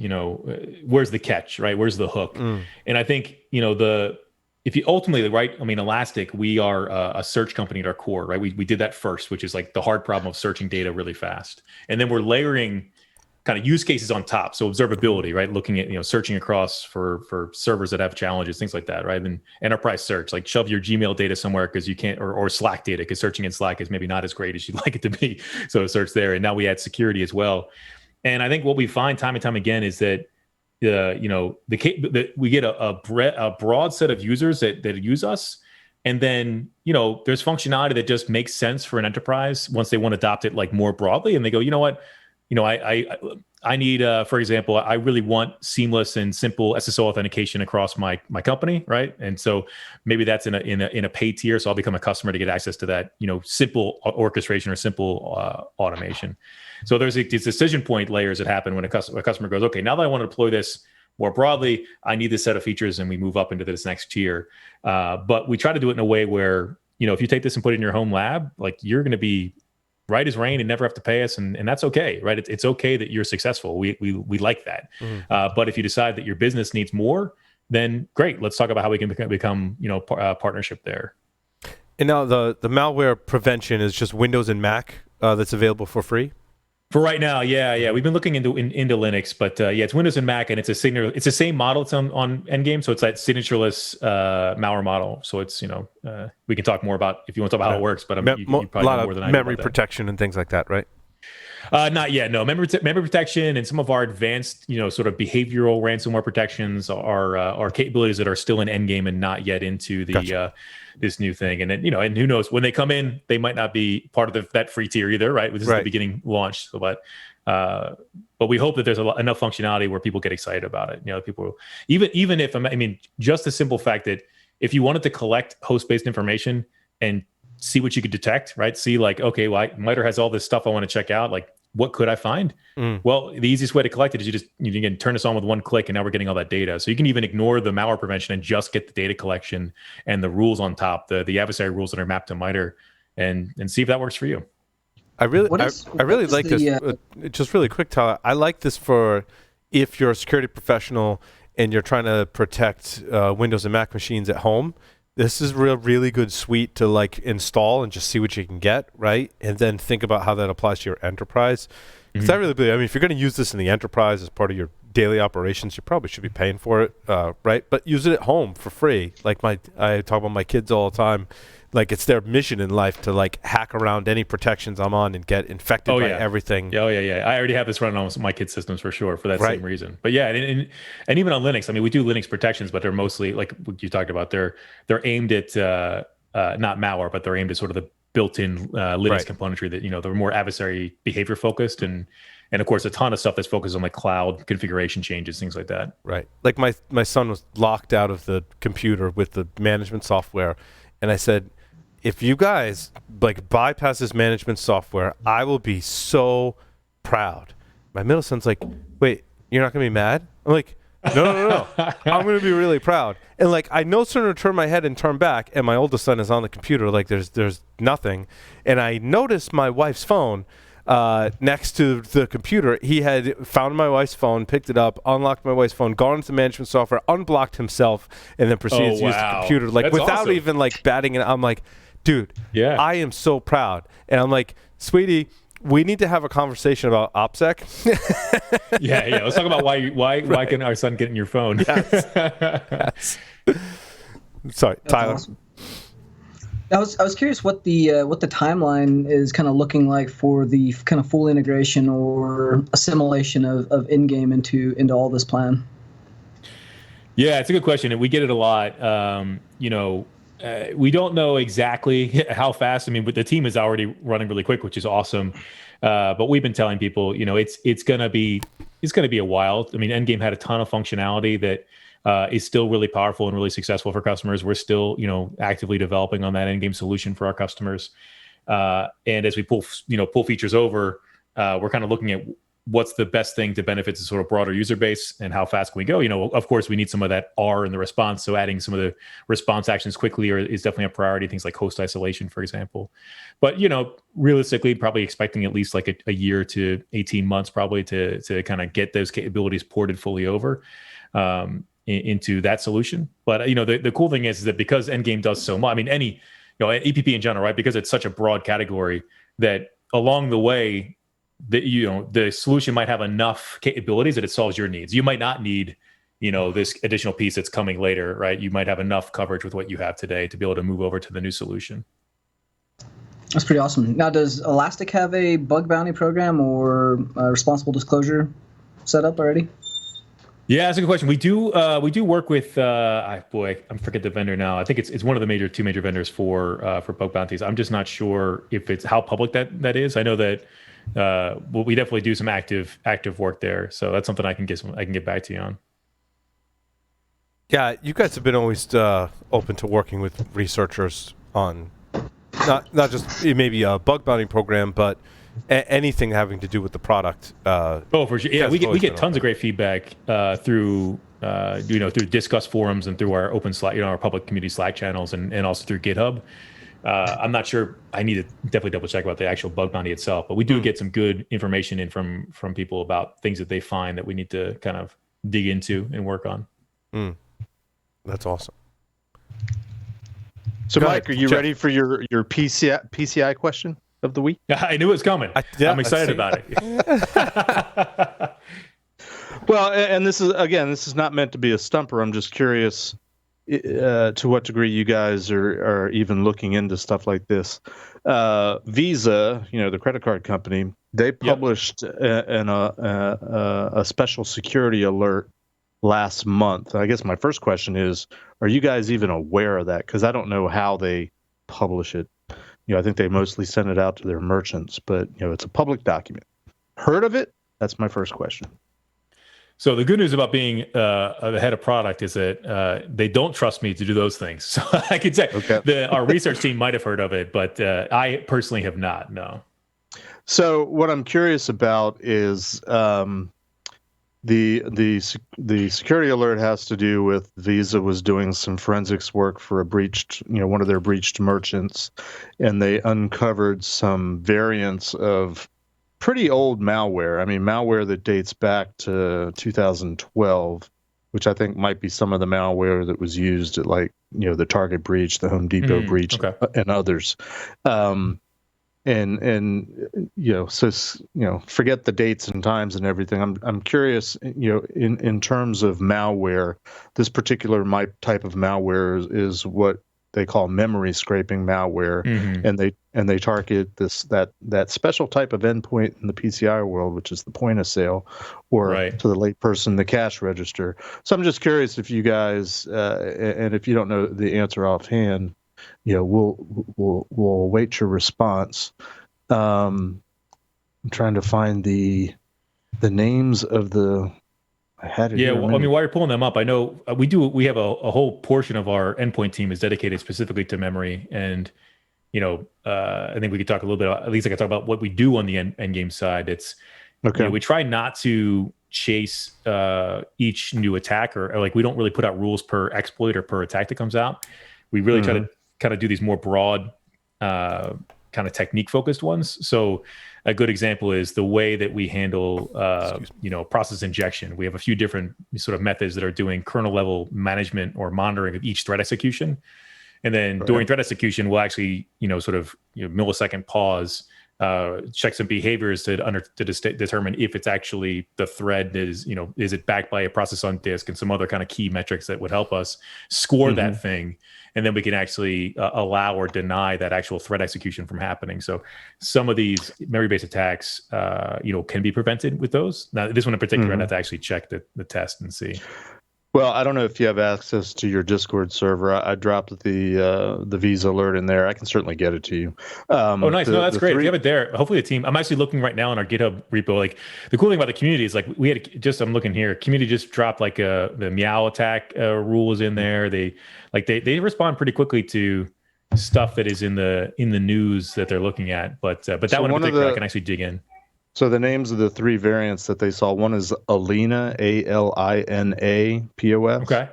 [SPEAKER 7] where's the catch, right? Where's the hook? And I think, if you ultimately, right, Elastic, we are a search company at our core, right? We did that first, which is like the hard problem of searching data really fast. And then we're layering kind of use cases on top. So observability, right? Looking at, searching across for servers that have challenges, things like that, right? And enterprise search, like shove your Gmail data somewhere because you can't, or Slack data, because searching in Slack is maybe not as great as you'd like it to be. So search there. And now we add security as well. And I think what we find time and time again is that, we get a broad set of users that use us. And then, there's functionality that just makes sense for an enterprise once they want to adopt it like more broadly. And they go, you know what? I need, for example, I really want seamless and simple SSO authentication across my company, right? And so maybe that's in a paid tier, so I'll become a customer to get access to that, simple orchestration or simple automation. So there's these decision point layers that happen when a customer goes, okay, now that I want to deploy this more broadly, I need this set of features, and we move up into this next tier. But we try to do it in a way where, if you take this and put it in your home lab, like you're going to be right as rain and never have to pay us, and that's okay, right? It's okay that you're successful. We like that. But if you decide that your business needs more, then great. Let's talk about how we can become partnership there.
[SPEAKER 1] And now the malware prevention is just Windows and Mac that's available for free.
[SPEAKER 7] For right now, yeah. We've been looking into Linux, but it's Windows and Mac, and it's the same model. It's on Endgame, so it's that signatureless malware model. So it's we can talk more about if you want to talk about how it works, but you probably know more than I do.
[SPEAKER 1] Memory protection and things like that, right?
[SPEAKER 7] Not yet. No, memory protection and some of our advanced, sort of behavioral ransomware protections are capabilities that are still in Endgame and not yet into the
[SPEAKER 1] Gotcha.
[SPEAKER 7] This new thing. And then and who knows, when they come in, they might not be part of that free tier either, right? This is the beginning launch. So, but we hope that there's enough functionality where people get excited about it. People even if just the simple fact that if you wanted to collect host-based information and see what you could detect, right? See like, okay, well, MITRE has all this stuff I want to check out. Like, what could I find? Well, the easiest way to collect it is you can turn this on with one click, and now we're getting all that data. So you can even ignore the malware prevention and just get the data collection and the rules on top, the adversary rules that are mapped to MITRE, and see if that works for you.
[SPEAKER 1] I really like this. Just really quick, Tyler. I like this for if you're a security professional and you're trying to protect Windows and Mac machines at home. This is really good suite to like install and just see what you can get, right? And then think about how that applies to your enterprise. Because I really believe, if you're going to use this in the enterprise as part of your daily operations, you probably should be paying for it, right? But use it at home for free. Like I talk about my kids all the time. Like it's their mission in life to like hack around any protections I'm on and get infected by everything.
[SPEAKER 7] Yeah. I already have this running on my kids' systems for sure for that same reason. But yeah, and even on Linux, we do Linux protections, but they're mostly like what you talked about. They're aimed at not malware, but they're aimed at sort of the built-in Linux
[SPEAKER 1] Right.
[SPEAKER 7] componentry that they're more adversary behavior focused, and of course a ton of stuff that's focused on like cloud configuration changes, things like that.
[SPEAKER 1] Right. Like my son was locked out of the computer with the management software, and I said, if you guys like bypass this management software, I will be so proud. My middle son's like, wait, you're not gonna be mad? I'm like, no. I'm gonna be really proud. And like, I no sooner turn my head and turn back, and my oldest son is on the computer, like there's nothing, and I noticed my wife's phone next to the computer. He had found my wife's phone, picked it up, unlocked my wife's phone, gone into the management software, unblocked himself, and then proceeded to use the computer, like,
[SPEAKER 7] that's
[SPEAKER 1] without
[SPEAKER 7] awesome.
[SPEAKER 1] even like batting it. I'm like, dude,
[SPEAKER 7] Yeah.
[SPEAKER 1] I am so proud. And I'm like, sweetie, we need to have a conversation about OPSEC.
[SPEAKER 7] Yeah. Let's talk about why can our son get in your phone?
[SPEAKER 1] Yes. Sorry,
[SPEAKER 6] That's
[SPEAKER 1] Tyler.
[SPEAKER 6] awesome. I was curious what the timeline is kind of looking like for the kind of full integration or assimilation of in-game into all this plan.
[SPEAKER 7] Yeah, it's a good question, and we get it a lot. We don't know exactly how fast. I mean, but the team is already running really quick, which is awesome. But we've been telling people, it's gonna be a while. I mean, Endgame had a ton of functionality that is still really powerful and really successful for customers. We're still, actively developing on that Endgame solution for our customers. And as we pull features over, we're kind of looking at what's the best thing to benefit the sort of broader user base and how fast can we go. Of course, we need some of that R in the response. So adding some of the response actions quickly is definitely a priority. Things like host isolation, for example. But, realistically, probably expecting at least like a year to 18 months probably to kind of get those capabilities ported fully over into that solution. But, the cool thing is that because Endgame does so much, I mean, any, EPP in general, right? Because it's such a broad category that along the way, the solution might have enough capabilities that it solves your needs. You might not need, this additional piece that's coming later, right? You might have enough coverage with what you have today to be able to move over to the new solution.
[SPEAKER 6] That's pretty awesome. Now, does Elastic have a bug bounty program or a responsible disclosure set up already?
[SPEAKER 7] Yeah, that's a good question. We do work with I forget the vendor now. I think it's one of the two major vendors for bug bounties. I'm just not sure if it's how public that is. I know that we definitely do some active work there. So that's something I can get back to you on.
[SPEAKER 1] Yeah, you guys have been always open to working with researchers on not just maybe a bug bounty program, but anything having to do with the product.
[SPEAKER 7] For sure. Yeah, we get tons of great feedback through Discuss forums and through our open Slack, our public community Slack channels, and also through GitHub. I'm not sure. I need to definitely double check about the actual bug bounty itself, but we do get some good information in from people about things that they find that we need to kind of dig into and work on.
[SPEAKER 1] That's awesome.
[SPEAKER 4] So,
[SPEAKER 1] Go
[SPEAKER 4] Mike,
[SPEAKER 1] ahead,
[SPEAKER 4] are you
[SPEAKER 1] Jeff.
[SPEAKER 4] ready for your PCI question of the week?
[SPEAKER 7] I knew it was coming. I'm excited about it.
[SPEAKER 4] Well, and this is not meant to be a stumper. I'm just curious to what degree you guys are even looking into stuff like this. Visa, the credit card company, they published a special security alert last month. I guess my first question is, are you guys even aware of that? Because I don't know how they publish it. I think they mostly send it out to their merchants, but it's a public document. Heard of it? That's my first question.
[SPEAKER 7] So the good news about being the head of product is that they don't trust me to do those things. So I could say our research team might have heard of it, but I personally have not. No.
[SPEAKER 4] So what I'm curious about is the security alert has to do with Visa was doing some forensics work for one of their breached merchants, and they uncovered some variants of pretty old malware. I mean, malware that dates back to 2012, which I think might be some of the malware that was used at the Target breach, the Home Depot breach, and others. Forget the dates and times and everything. I'm curious, in terms of malware, this particular type of malware is what they call memory scraping malware, and they target that special type of endpoint in the PCI world, which is the point of sale, or to the late person, the cash register. So I'm just curious if you guys, and if you don't know the answer offhand, we'll await your response. I'm trying to find the names of the. I had it.
[SPEAKER 7] Yeah,
[SPEAKER 4] here
[SPEAKER 7] well, I mean, while you're pulling them up, I know we have a whole portion of our endpoint team is dedicated specifically to memory, and I think we could talk a little bit. At least I could talk about what we do on the end game side. It's
[SPEAKER 4] okay.
[SPEAKER 7] We try not to chase each new attack, or like we don't really put out rules per exploit or per attack that comes out. We really try to kind of do these more broad, kind of technique focused ones. So a good example is the way that we handle, process injection. We have a few different sort of methods that are doing kernel level management or monitoring of each thread execution. And then during thread execution, we'll actually, millisecond pause, check some behaviors to determine if it's actually the thread is it backed by a process on disk and some other kind of key metrics that would help us score that thing. And then we can actually allow or deny that actual thread execution from happening. So some of these memory-based attacks, can be prevented with those. Now, this one in particular, I'd have to actually check the test and see.
[SPEAKER 4] Well, I don't know if you have access to your Discord server. I dropped the Visa alert in there. I can certainly get it to you.
[SPEAKER 7] Oh, nice. No, that's great. If you have it there, hopefully the team. I'm actually looking right now on our GitHub repo. Like the cool thing about the community is like we had I'm looking here. Community just dropped like the meow attack rule is in there. They respond pretty quickly to stuff that is in the news that they're looking at. But that one in particular, I can actually dig in.
[SPEAKER 4] So the names of the three variants that they saw, one is Alina, Alina POS.
[SPEAKER 7] Okay.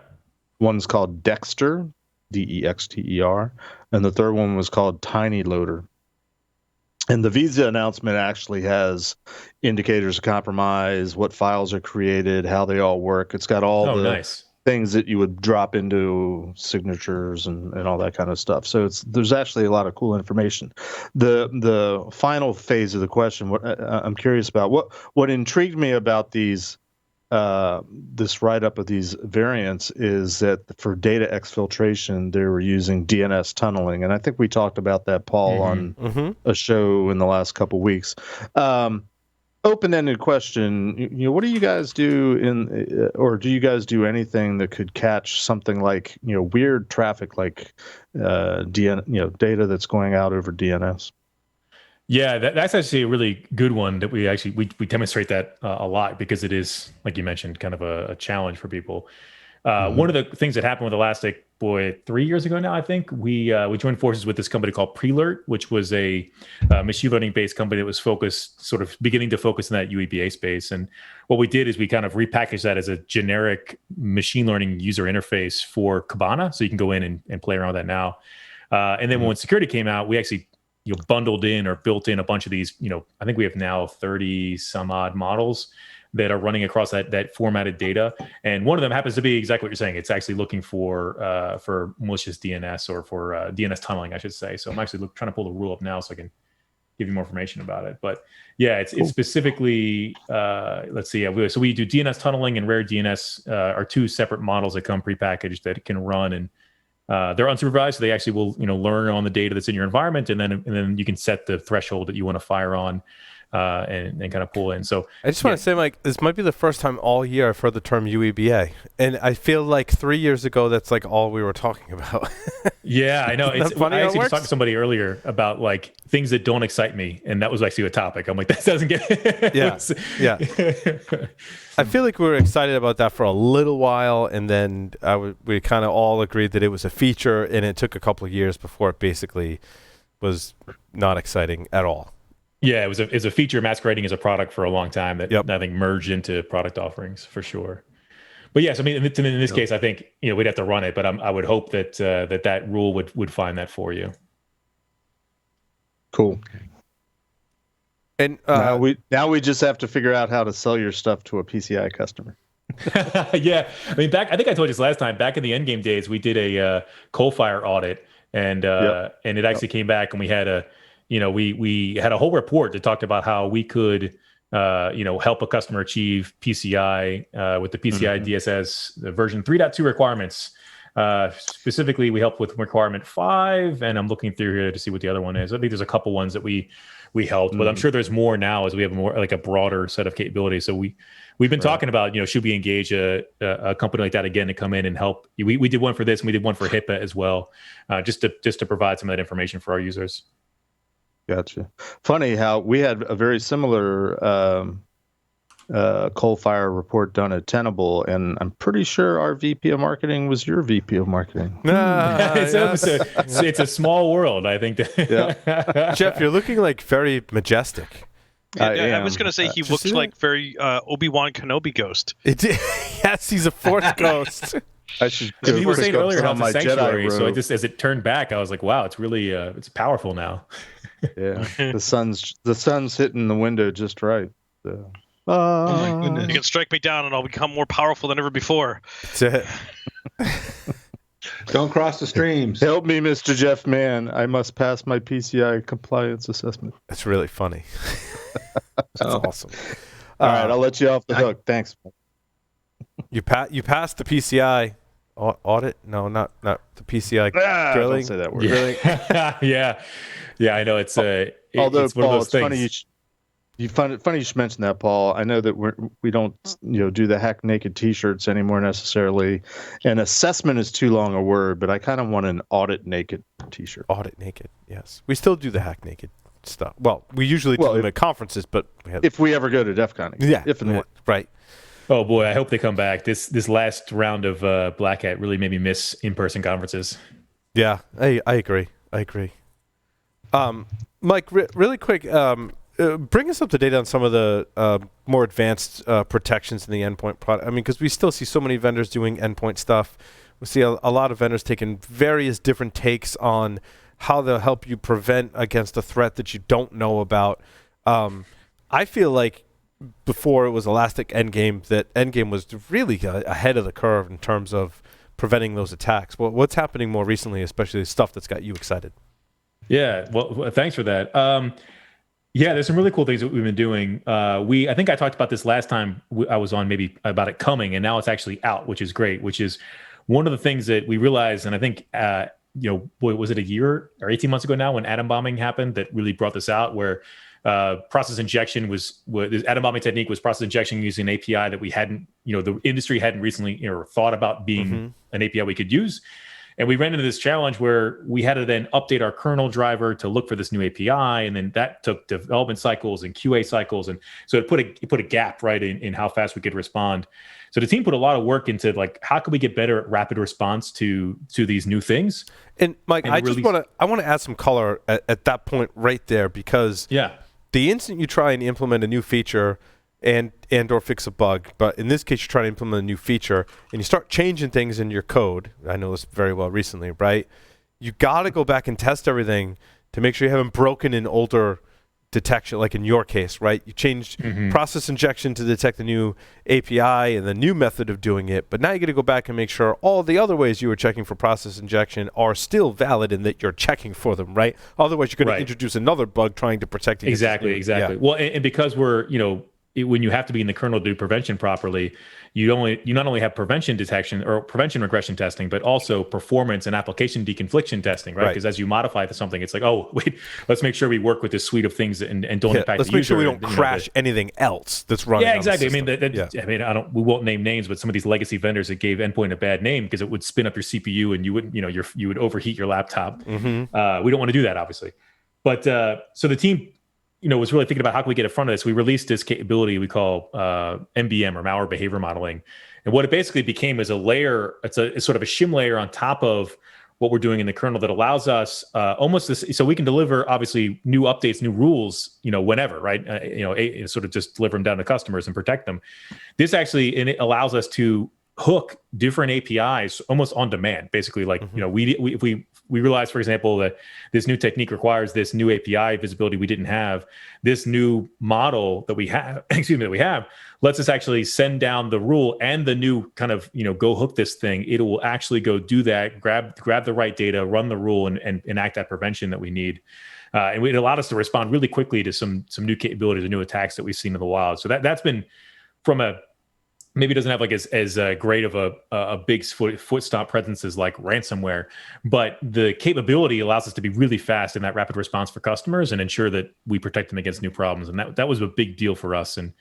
[SPEAKER 4] One's called Dexter, Dexter, and the third one was called Tiny Loader. And the Visa announcement actually has indicators of compromise, what files are created, how they all work. It's got all
[SPEAKER 7] nice
[SPEAKER 4] things that you would drop into signatures and all that kind of stuff. So there's actually a lot of cool information. The final phase of the question, what I'm curious about, what intrigued me about these this write-up of these variants is that for data exfiltration, they were using DNS tunneling. And I think we talked about that, Paul, on a show in the last couple weeks. Open-ended question. What do you guys do or do you guys do anything that could catch something like weird traffic, like data that's going out over DNS?
[SPEAKER 7] Yeah, that's actually a really good one that we demonstrate that a lot because it is, like you mentioned, kind of a challenge for people. One of the things that happened with Elastic, 3 years ago now, I think, we joined forces with this company called Prelert, which was a machine learning based company that was beginning to focus in that UEBA space. And what we did is we kind of repackaged that as a generic machine learning user interface for Kibana. So you can go in and play around with that now. And then when security came out, we actually bundled in or built in a bunch of these, I think we have now 30 some odd models that are running across that formatted data. And one of them happens to be exactly what you're saying. It's actually looking for malicious DNS or for DNS tunneling, I should say. So I'm actually trying to pull the rule up now so I can give you more information about it. But yeah, it's specifically, let's see. Yeah, so we do DNS tunneling and rare DNS are two separate models that come prepackaged that can run, and they're unsupervised. So they actually will, learn on the data that's in your environment, and then you can set the threshold that you want to fire on. And kind of pull in. So
[SPEAKER 1] I just want to say, Mike, this might be the first time all year I've heard the term UEBA, and I feel like 3 years ago that's like all we were talking about.
[SPEAKER 7] Yeah, I know. It's
[SPEAKER 1] funny.
[SPEAKER 7] I actually was talking to somebody earlier about like things that don't excite me, and that was actually a topic. I'm like, that doesn't get.
[SPEAKER 1] Yeah. I feel like we were excited about that for a little while, and then we kind of all agreed that it was a feature, and it took a couple of years before it basically was not exciting at all.
[SPEAKER 7] Yeah, it was a feature masquerading as a product for a long time that I think merged into product offerings for sure. But yes, I mean, in this case, I think we'd have to run it, but I would hope that that rule would find that for you.
[SPEAKER 4] Cool.
[SPEAKER 1] And
[SPEAKER 4] now we just have to figure out how to sell your stuff to a PCI customer.
[SPEAKER 7] Yeah, I mean, I think I told you this last time. Back in the Endgame days, we did a Coalfire audit, and it actually came back, and we had we had a whole report that talked about how we could, help a customer achieve PCI with the PCI DSS version 3.2 requirements Specifically, we helped with requirement 5, and I'm looking through here to see what the other one is. I think there's a couple ones that we helped, but I'm sure there's more now as we have more like a broader set of capabilities. So we've been talking about, should we engage a company like that again to come in and help? We did one for this, and we did one for HIPAA as well, just to provide some of that information for our users.
[SPEAKER 4] Gotcha. Funny how we had a very similar coal fire report done at Tenable, and I'm pretty sure our VP of marketing was your VP of marketing.
[SPEAKER 7] It's a small world, I think.
[SPEAKER 1] Jeff, you're looking like very majestic.
[SPEAKER 3] I was going to say he looks like very Obi-Wan Kenobi ghost.
[SPEAKER 1] Yes, he's a Force ghost.
[SPEAKER 4] I should.
[SPEAKER 7] He was saying earlier how it's a sanctuary, so as it turned back, I was like, wow, it's really it's powerful now.
[SPEAKER 4] Yeah, the sun's hitting the window just right. So.
[SPEAKER 3] Oh my goodness! You can strike me down, and I'll become more powerful than ever before.
[SPEAKER 1] That's it.
[SPEAKER 5] Don't cross the streams.
[SPEAKER 4] Help me, Mr. Jeff Mann. I must pass my PCI compliance assessment.
[SPEAKER 1] That's really funny. That's awesome.
[SPEAKER 4] All right, I'll let you off the hook. Thanks.
[SPEAKER 1] You passed the PCI audit? No, not the PCI drilling.
[SPEAKER 4] Don't say that word.
[SPEAKER 7] Yeah, I know it's
[SPEAKER 4] although
[SPEAKER 7] it's one
[SPEAKER 4] Paul,
[SPEAKER 7] of those things.
[SPEAKER 4] Funny funny you should mention that, Paul. I know that we don't do the hack naked T-shirts anymore necessarily, and assessment is too long a word, but I kind of want an audit naked T-shirt.
[SPEAKER 1] Audit naked, yes. We still do the hack naked stuff. Well, we usually do them at conferences, but
[SPEAKER 4] if we ever go to DEF CON, if and when.
[SPEAKER 1] Right.
[SPEAKER 7] Oh boy, I hope they come back. This last round of Black Hat really made me miss in-person conferences.
[SPEAKER 1] Yeah, I agree. Mike, really quick. Bring us up to date on some of the more advanced protections in the endpoint product. I mean, because we still see so many vendors doing endpoint stuff. We see a lot of vendors taking various different takes on how they'll help you prevent against a threat that you don't know about. I feel like before it was Elastic Endgame, that Endgame was really ahead of the curve in terms of preventing those attacks. What's happening more recently, especially stuff that's got you excited?
[SPEAKER 7] Yeah, well, thanks for that. Yeah, there's some really cool things that we've been doing. I think I talked about this last time I was on, maybe about it coming, and now it's actually out, which is great. Which is one of the things that we realized, and I think was it a year or 18 months ago now when atom bombing happened that really brought this out, where process injection the atom bombing technique was process injection using an API that we hadn't, the industry hadn't recently thought about being an API we could use. And we ran into this challenge where we had to then update our kernel driver to look for this new API, and then that took development cycles and QA cycles, and so it put a gap right in how fast we could respond. So the team put a lot of work into how can we get better at rapid response to these new things.
[SPEAKER 1] And Mike, I want to add some color at that point right there, because the instant you try and implement a new feature and or fix a bug, but in this case you're trying to implement a new feature and you start changing things in your code, I know this very well recently, right? You got to go back and test everything to make sure you haven't broken an older detection, like in your case, right? You changed process injection to detect the new API and the new method of doing it, but now you got to go back and make sure all the other ways you were checking for process injection are still valid and that you're checking for them, right? Otherwise you're going to introduce another bug trying to protect you.
[SPEAKER 7] Exactly. Yeah. Well, and because we're, when you have to be in the kernel to do prevention properly, you not only have prevention detection or prevention regression testing, but also performance and application deconfliction testing, right? Because as you modify to something, it's like, oh, wait, let's make sure we work with this suite of things and don't impact
[SPEAKER 1] the user. Let's make sure we don't crash anything else that's running.
[SPEAKER 7] Yeah, exactly. We won't name names, but some of these legacy vendors that gave Endpoint a bad name because it would spin up your CPU and you wouldn't, you would overheat your laptop. We don't want to do that, obviously. But so the team, was really thinking about how can we get in front of this. We released this capability we call MBM, or malware behavior modeling. And what it basically became is a layer, it's sort of a shim layer on top of what we're doing in the kernel that allows us almost this, so we can deliver obviously new updates, new rules, whenever, right? Sort of just deliver them down to customers and protect them. This actually, and it allows us to hook different APIs almost on demand. Basically, we realize, for example, that this new technique requires this new API visibility we didn't have. This new model that we have, lets us actually send down the rule and the new kind of, go hook this thing. It will actually go do that, grab the right data, run the rule, and enact that prevention that we need. And it allowed us to respond really quickly to some new capabilities and new attacks that we've seen in the wild. So that's been from a maybe doesn't have like as great of a big foot stomp presence as like ransomware, but the capability allows us to be really fast in that rapid response for customers and ensure that we protect them against new problems. And that was a big deal for us. And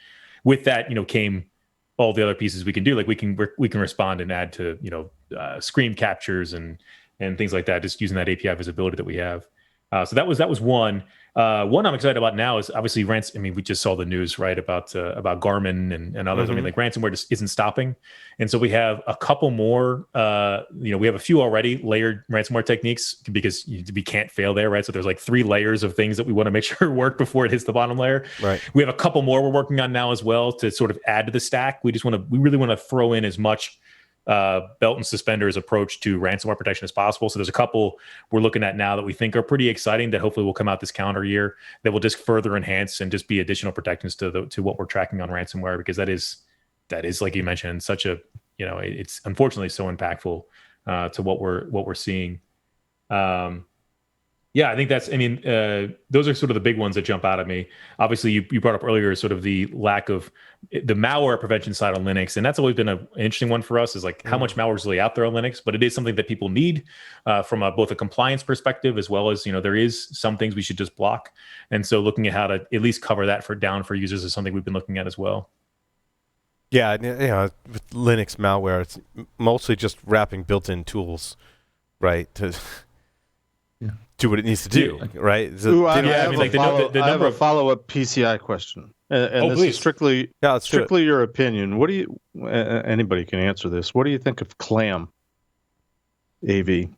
[SPEAKER 7] with that, came all the other pieces we can do. Like we can respond and add to, screen captures and things like that, just using that API visibility that we have. So that was one. One I'm excited about now is obviously we just saw the news, right, about Garmin and others.
[SPEAKER 1] Mm-hmm.
[SPEAKER 7] Like ransomware just isn't stopping, and so we have a couple more. We have a few already layered ransomware techniques because we can't fail there, right? So there's like 3 layers of things that we want to make sure work before it hits the bottom layer.
[SPEAKER 1] Right.
[SPEAKER 7] We have a couple more we're working on now as well to sort of add to the stack. We really want to throw in as much belt and suspenders approach to ransomware protection as possible. So there's a couple we're looking at now that we think are pretty exciting that hopefully will come out this calendar year that will just further enhance and just be additional protections to what we're tracking on ransomware, because that is like you mentioned, such a it's unfortunately so impactful to what we're seeing. Yeah, I think those are sort of the big ones that jump out at me. Obviously, you brought up earlier sort of the lack of the malware prevention side on Linux, and that's always been an interesting one for us, is like how much malware is really out there on Linux, but it is something that people need from both a compliance perspective, as well as, there is some things we should just block. And so looking at how to at least cover that for users is something we've been looking at as well.
[SPEAKER 1] Yeah, with Linux malware, it's mostly just wrapping built-in tools, right, to do what it needs to do, right?
[SPEAKER 4] I have a follow-up PCI question, and this is strictly your opinion. What do you? Anybody can answer this. What do you think of CLAM AV?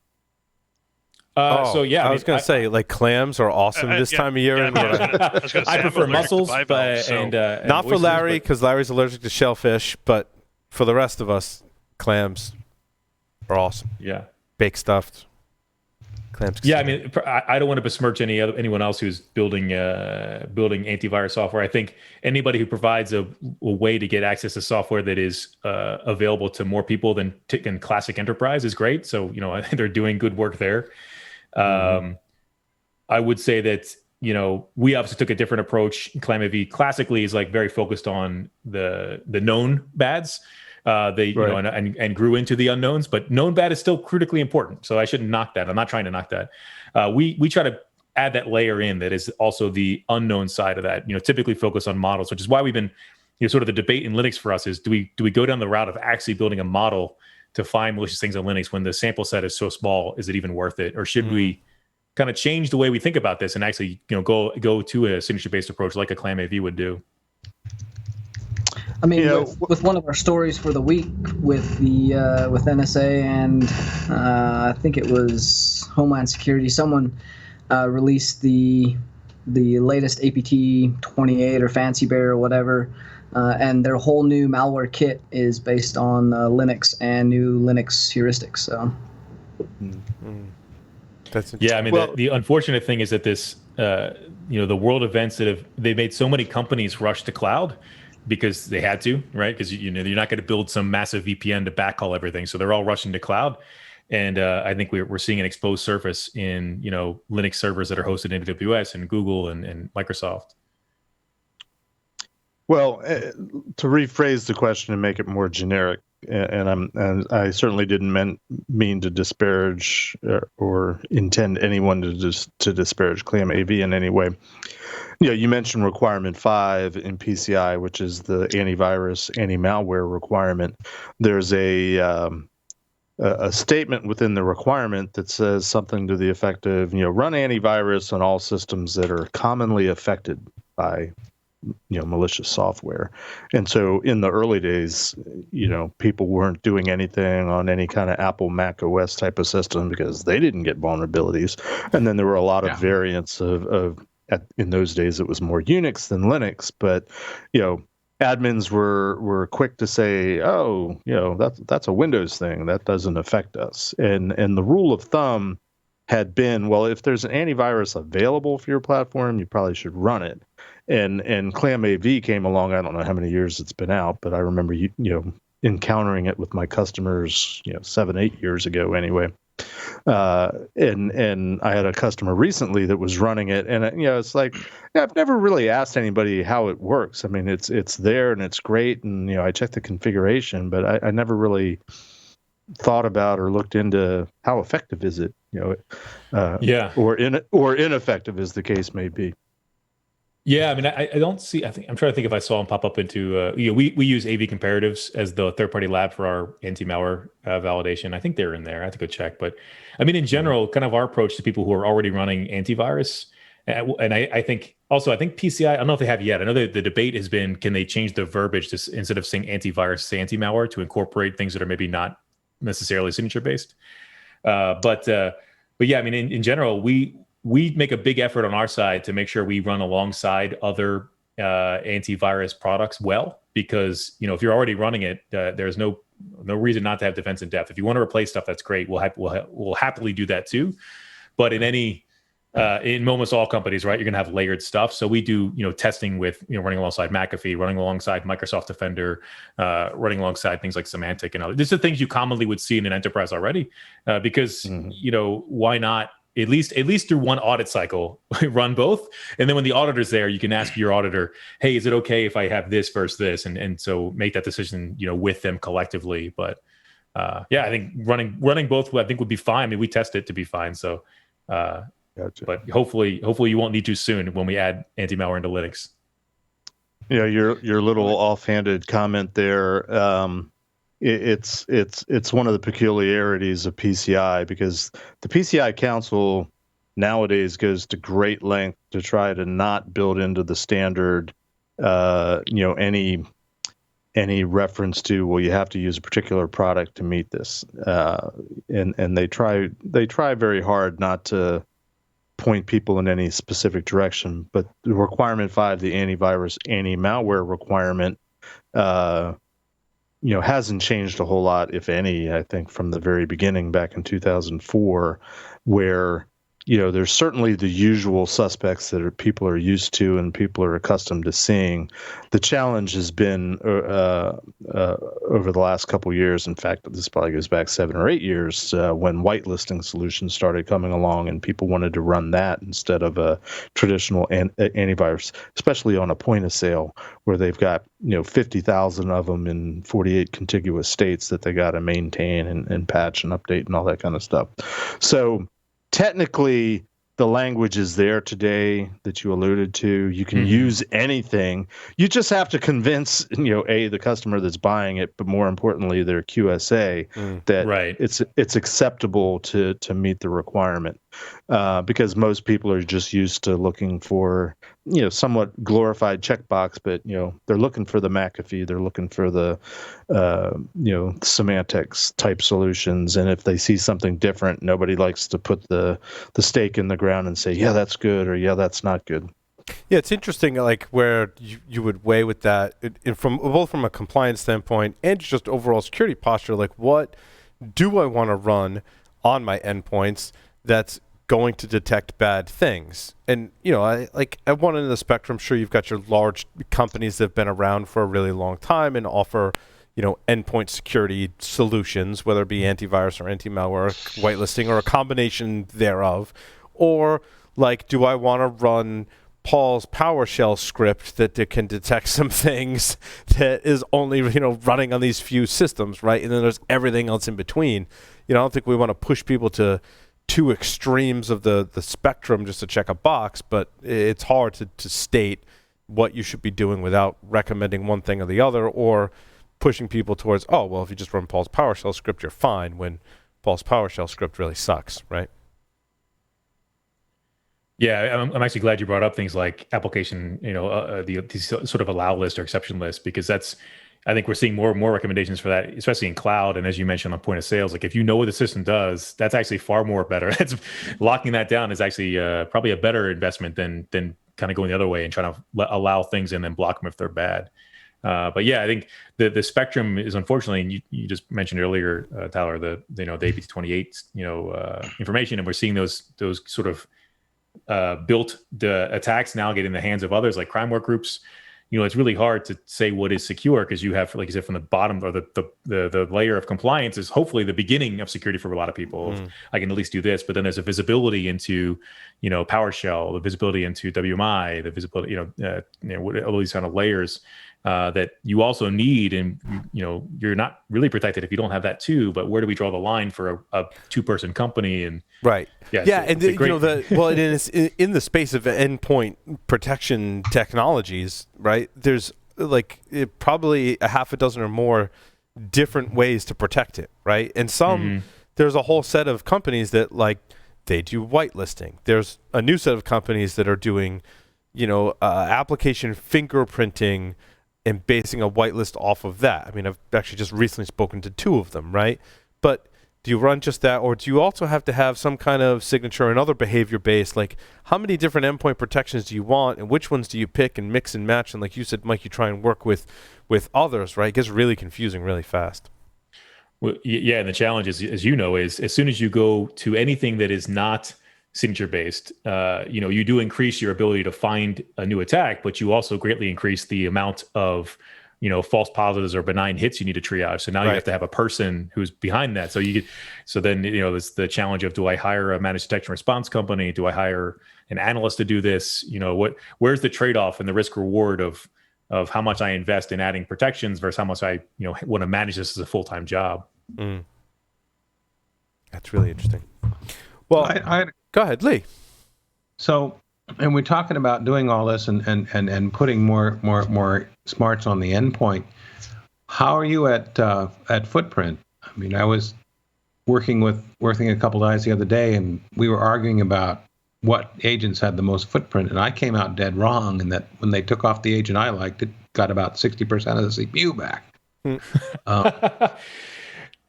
[SPEAKER 1] I was going to say, like, clams are awesome this time of year.
[SPEAKER 7] I prefer mussels,
[SPEAKER 1] not for Larry, because Larry's allergic to shellfish, but for the rest of us, clams are awesome.
[SPEAKER 7] Yeah,
[SPEAKER 1] baked stuffed. Clams.
[SPEAKER 7] Yeah, I don't want to besmirch anyone else who's building antivirus software. I think anybody who provides a way to get access to software that is available to more people than classic enterprise is great. So I think they're doing good work there. I would say that we obviously took a different approach. ClamAV classically is like very focused on the known bads. And grew into the unknowns, but known bad is still critically important. So I shouldn't knock that. I'm not trying to knock that. We try to add that layer in that is also the unknown side of that. Typically focus on models, which is why we've been, sort of the debate in Linux for us is do we go down the route of actually building a model to find malicious things on Linux when the sample set is so small? Is it even worth it, or should we kind of change the way we think about this and actually go to a signature-based approach like a ClamAV would do?
[SPEAKER 6] With one of our stories for the week with the with NSA and I think it was Homeland Security, someone released the latest APT 28 or Fancy Bear or whatever, and their whole new malware kit is based on Linux and new Linux heuristics. So,
[SPEAKER 1] that's interesting.
[SPEAKER 7] Yeah, the unfortunate thing is that this, the world events they've made so many companies rush to cloud because they had to, right? Because you're not going to build some massive VPN to backhaul everything, so they're all rushing to cloud. And I think we're seeing an exposed surface in Linux servers that are hosted in AWS and Google and Microsoft.
[SPEAKER 4] Well, to rephrase the question and make it more generic, and I certainly didn't mean to disparage or intend anyone to disparage ClamAV in any way. You mentioned requirement 5 in PCI, which is the antivirus, anti-malware requirement. There's a statement within the requirement that says something to the effect of, run antivirus on all systems that are commonly affected by, malicious software. And so in the early days, people weren't doing anything on any kind of Apple, Mac OS type of system because they didn't get vulnerabilities. And then there were a lot of variants of in those days, it was more Unix than Linux, but, admins were quick to say, oh, that's a Windows thing. That doesn't affect us. And the rule of thumb had been, well, if there's an antivirus available for your platform, you probably should run it. And ClamAV came along. I don't know how many years it's been out, but I remember, encountering it with my customers, 7-8 years ago anyway. And I had a customer recently that was running it, and it's like, I've never really asked anybody how it works. I mean, it's there and it's great, and I checked the configuration, but I never really thought about or looked into how effective is it, or ineffective as the case may be.
[SPEAKER 7] Yeah, I mean, I don't see. I'm trying to think if I saw them pop up into. We use AV Comparatives as the third-party lab for our anti-malware validation. I think they're in there. I have to go check. But I mean, in general, kind of our approach to people who are already running antivirus, and I think PCI. I don't know if they have yet. I know the debate has been, can they change the verbiage to, instead of saying antivirus, say anti-malware, to incorporate things that are maybe not necessarily signature-based. But yeah, I mean, in general, we make a big effort on our side to make sure we run alongside other antivirus products well, because if you're already running it, there's no reason not to have defense in depth. If you want to replace stuff, that's great. We'll happily do that too. But in almost all companies, right, you're going to have layered stuff. So we do testing with running alongside McAfee, running alongside Microsoft Defender, running alongside things like Symantec and others. These are things you commonly would see in an enterprise already, because why not? At least through one audit cycle, run both. And then when the auditor's there, you can ask your auditor, hey, is it okay if I have this versus this? And so make that decision, with them collectively. But yeah, I think running both, I think would be fine. I mean, we test it to be fine. So,
[SPEAKER 4] gotcha.
[SPEAKER 7] But hopefully you won't need to soon when we add anti-malware into Linux.
[SPEAKER 4] Yeah, your little offhanded comment there. It's one of the peculiarities of PCI, because the PCI Council nowadays goes to great length to try to not build into the standard, any reference to, well, you have to use a particular product to meet this, and they try very hard not to point people in any specific direction. But the requirement 5, the antivirus, anti-malware requirement, hasn't changed a whole lot, if any, I think, from the very beginning back in 2004, where, there's certainly the usual suspects that people are used to and people are accustomed to seeing. The challenge has been over the last couple of years. In fact, this probably goes back 7 or 8 years, when whitelisting solutions started coming along and people wanted to run that instead of a traditional antivirus, especially on a point of sale where they've got 50,000 of them in 48 contiguous states that they got to maintain and patch and update and all that kind of stuff. So technically, the language is there today that you alluded to. You can use anything. You just have to convince, the customer that's buying it, but more importantly, their QSA, that
[SPEAKER 7] right.
[SPEAKER 4] it's acceptable to meet the requirement. Because most people are just used to looking for, somewhat glorified checkbox, but they're looking for the McAfee, they're looking for the semantics type solutions, and if they see something different, nobody likes to put the stake in the ground and say, yeah, that's good, or yeah, that's not good.
[SPEAKER 1] Yeah, it's interesting, like where you would weigh with that, from both from a compliance standpoint and just overall security posture. Like, what do I want to run on my endpoints that's going to detect bad things? And at one end of the spectrum, sure, you've got your large companies that have been around for a really long time and offer endpoint security solutions, whether it be antivirus or anti-malware, whitelisting, or a combination thereof. Or like, do I want to run Paul's PowerShell script that can detect some things that is only running on these few systems, right? And then there's everything else in between. I don't think we want to push people to two extremes of the spectrum just to check a box, but it's hard to state what you should be doing without recommending one thing or the other, or pushing people towards, oh, well, if you just run Paul's PowerShell script, you're fine, when Paul's PowerShell script really sucks, right?
[SPEAKER 7] Yeah, I'm actually glad you brought up things like application, these sort of allow list or exception list, because I think we're seeing more and more recommendations for that, especially in cloud. And as you mentioned on point of sales, like if you know what the system does, that's actually far more better. That's locking that down is actually probably a better investment than kind of going the other way and trying to allow things and then block them if they're bad. But yeah, I think the spectrum is, unfortunately, and you just mentioned earlier, Tyler, the AP28 information, and we're seeing those sort of built the attacks now get in the hands of others like crime work groups. it's really hard to say what is secure, because you have, like you said, from the bottom, or the layer of compliance is hopefully the beginning of security for a lot of people. I can at least do this, but then there's a visibility into, PowerShell, the visibility into WMI, the visibility, all these kind of layers that you also need, and you're not really protected if you don't have that too. But where do we draw the line for a 2-person company? And
[SPEAKER 1] right, and it is in the space of endpoint protection technologies, right? There's probably a half a dozen or more different ways to protect it, right? And there's a whole set of companies that they do whitelisting. There's a new set of companies that are doing, application fingerprinting and basing a whitelist off of that. I mean, I've actually just recently spoken to 2 of them, right? But do you run just that, or do you also have to have some kind of signature and other behavior-based? Like, how many different endpoint protections do you want, and which ones do you pick and mix and match? And like you said, Mike, you try and work with others, right? It gets really confusing really fast.
[SPEAKER 7] Well, yeah, and the challenge is, as you know, is as soon as you go to anything that is not signature-based, you do increase your ability to find a new attack, but you also greatly increase the amount of, false positives or benign hits you need to triage. So now you have to have a person who's behind that. So then there's the challenge of, do I hire a managed detection response company? Do I hire an analyst to do this? Where's the trade-off and the risk reward of how much I invest in adding protections versus how much I want to manage this as a full-time job?
[SPEAKER 1] That's really interesting. Well, go ahead, Lee.
[SPEAKER 5] So, and we're talking about doing all this and putting more smarts on the endpoint. How are you at Footprint? I mean, I was working a couple guys the other day, and we were arguing about what agents had the most footprint, and I came out dead wrong in that when they took off the agent I liked, it got about 60% of the CPU back.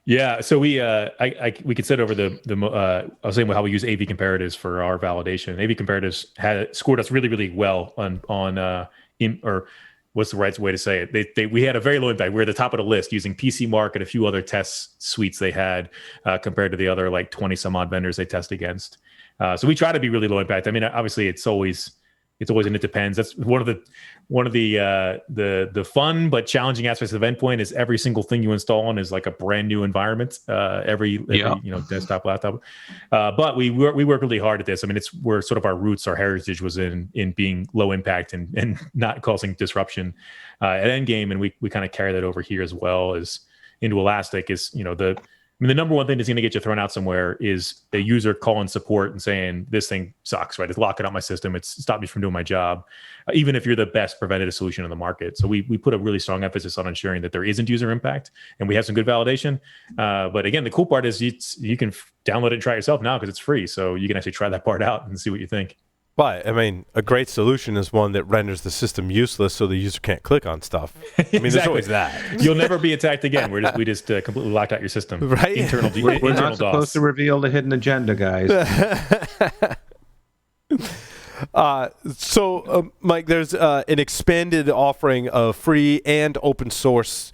[SPEAKER 7] Yeah, so we could set over I was saying how we use AV comparatives for our validation. AV comparatives had scored us really, really well on or what's the right way to say it? We had a very low impact. We were at the top of the list using PC Mark and a few other test suites they had compared to the other 20 some odd vendors they test against. So we try to be really low impact. I mean, obviously it's always, and it depends. That's one of the fun but challenging aspects of Endpoint is every single thing you install on is like a brand new environment. Every desktop, laptop. But we work really hard at this. I mean, it's where sort of our roots, our heritage was in being low impact and not causing disruption at Endgame, and we kind of carry that over here as well as into Elastic. Is the number one thing that's going to get you thrown out somewhere is a user calling support and saying, this thing sucks, right? It's locking out my system. It's stopped me from doing my job, even if you're the best preventative solution in the market. So we put a really strong emphasis on ensuring that there isn't user impact, and we have some good validation. But again, the cool part is you can download it and try it yourself now because it's free. So you can actually try that part out and see what you think.
[SPEAKER 1] But, I mean, a great solution is one that renders the system useless so the user can't click on stuff. I mean, There's always that.
[SPEAKER 7] You'll never be attacked again. We just completely locked out your system.
[SPEAKER 1] Right?
[SPEAKER 5] We're not supposed to reveal the hidden agenda, guys.
[SPEAKER 1] Mike, there's an expanded offering of free and open source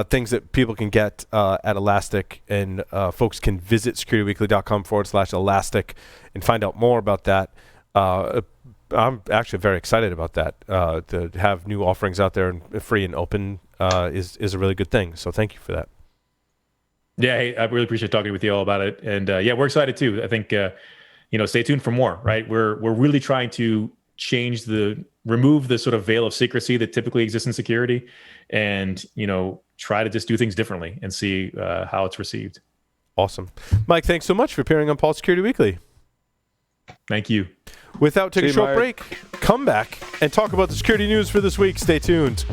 [SPEAKER 1] things that people can get at Elastic, and folks can visit securityweekly.com/Elastic and find out more about that. I'm actually very excited about that. To have new offerings out there and free and open is a really good thing. So thank you for that.
[SPEAKER 7] Yeah, hey, I really appreciate talking with you all about it. And we're excited too. I think stay tuned for more. Right, we're really trying to remove the sort of veil of secrecy that typically exists in security, and try to just do things differently and see how it's received.
[SPEAKER 1] Awesome, Mike. Thanks so much for appearing on Pulse Security Weekly.
[SPEAKER 7] Thank you.
[SPEAKER 1] Without taking a short break, come back and talk about the security news for this week. Stay tuned.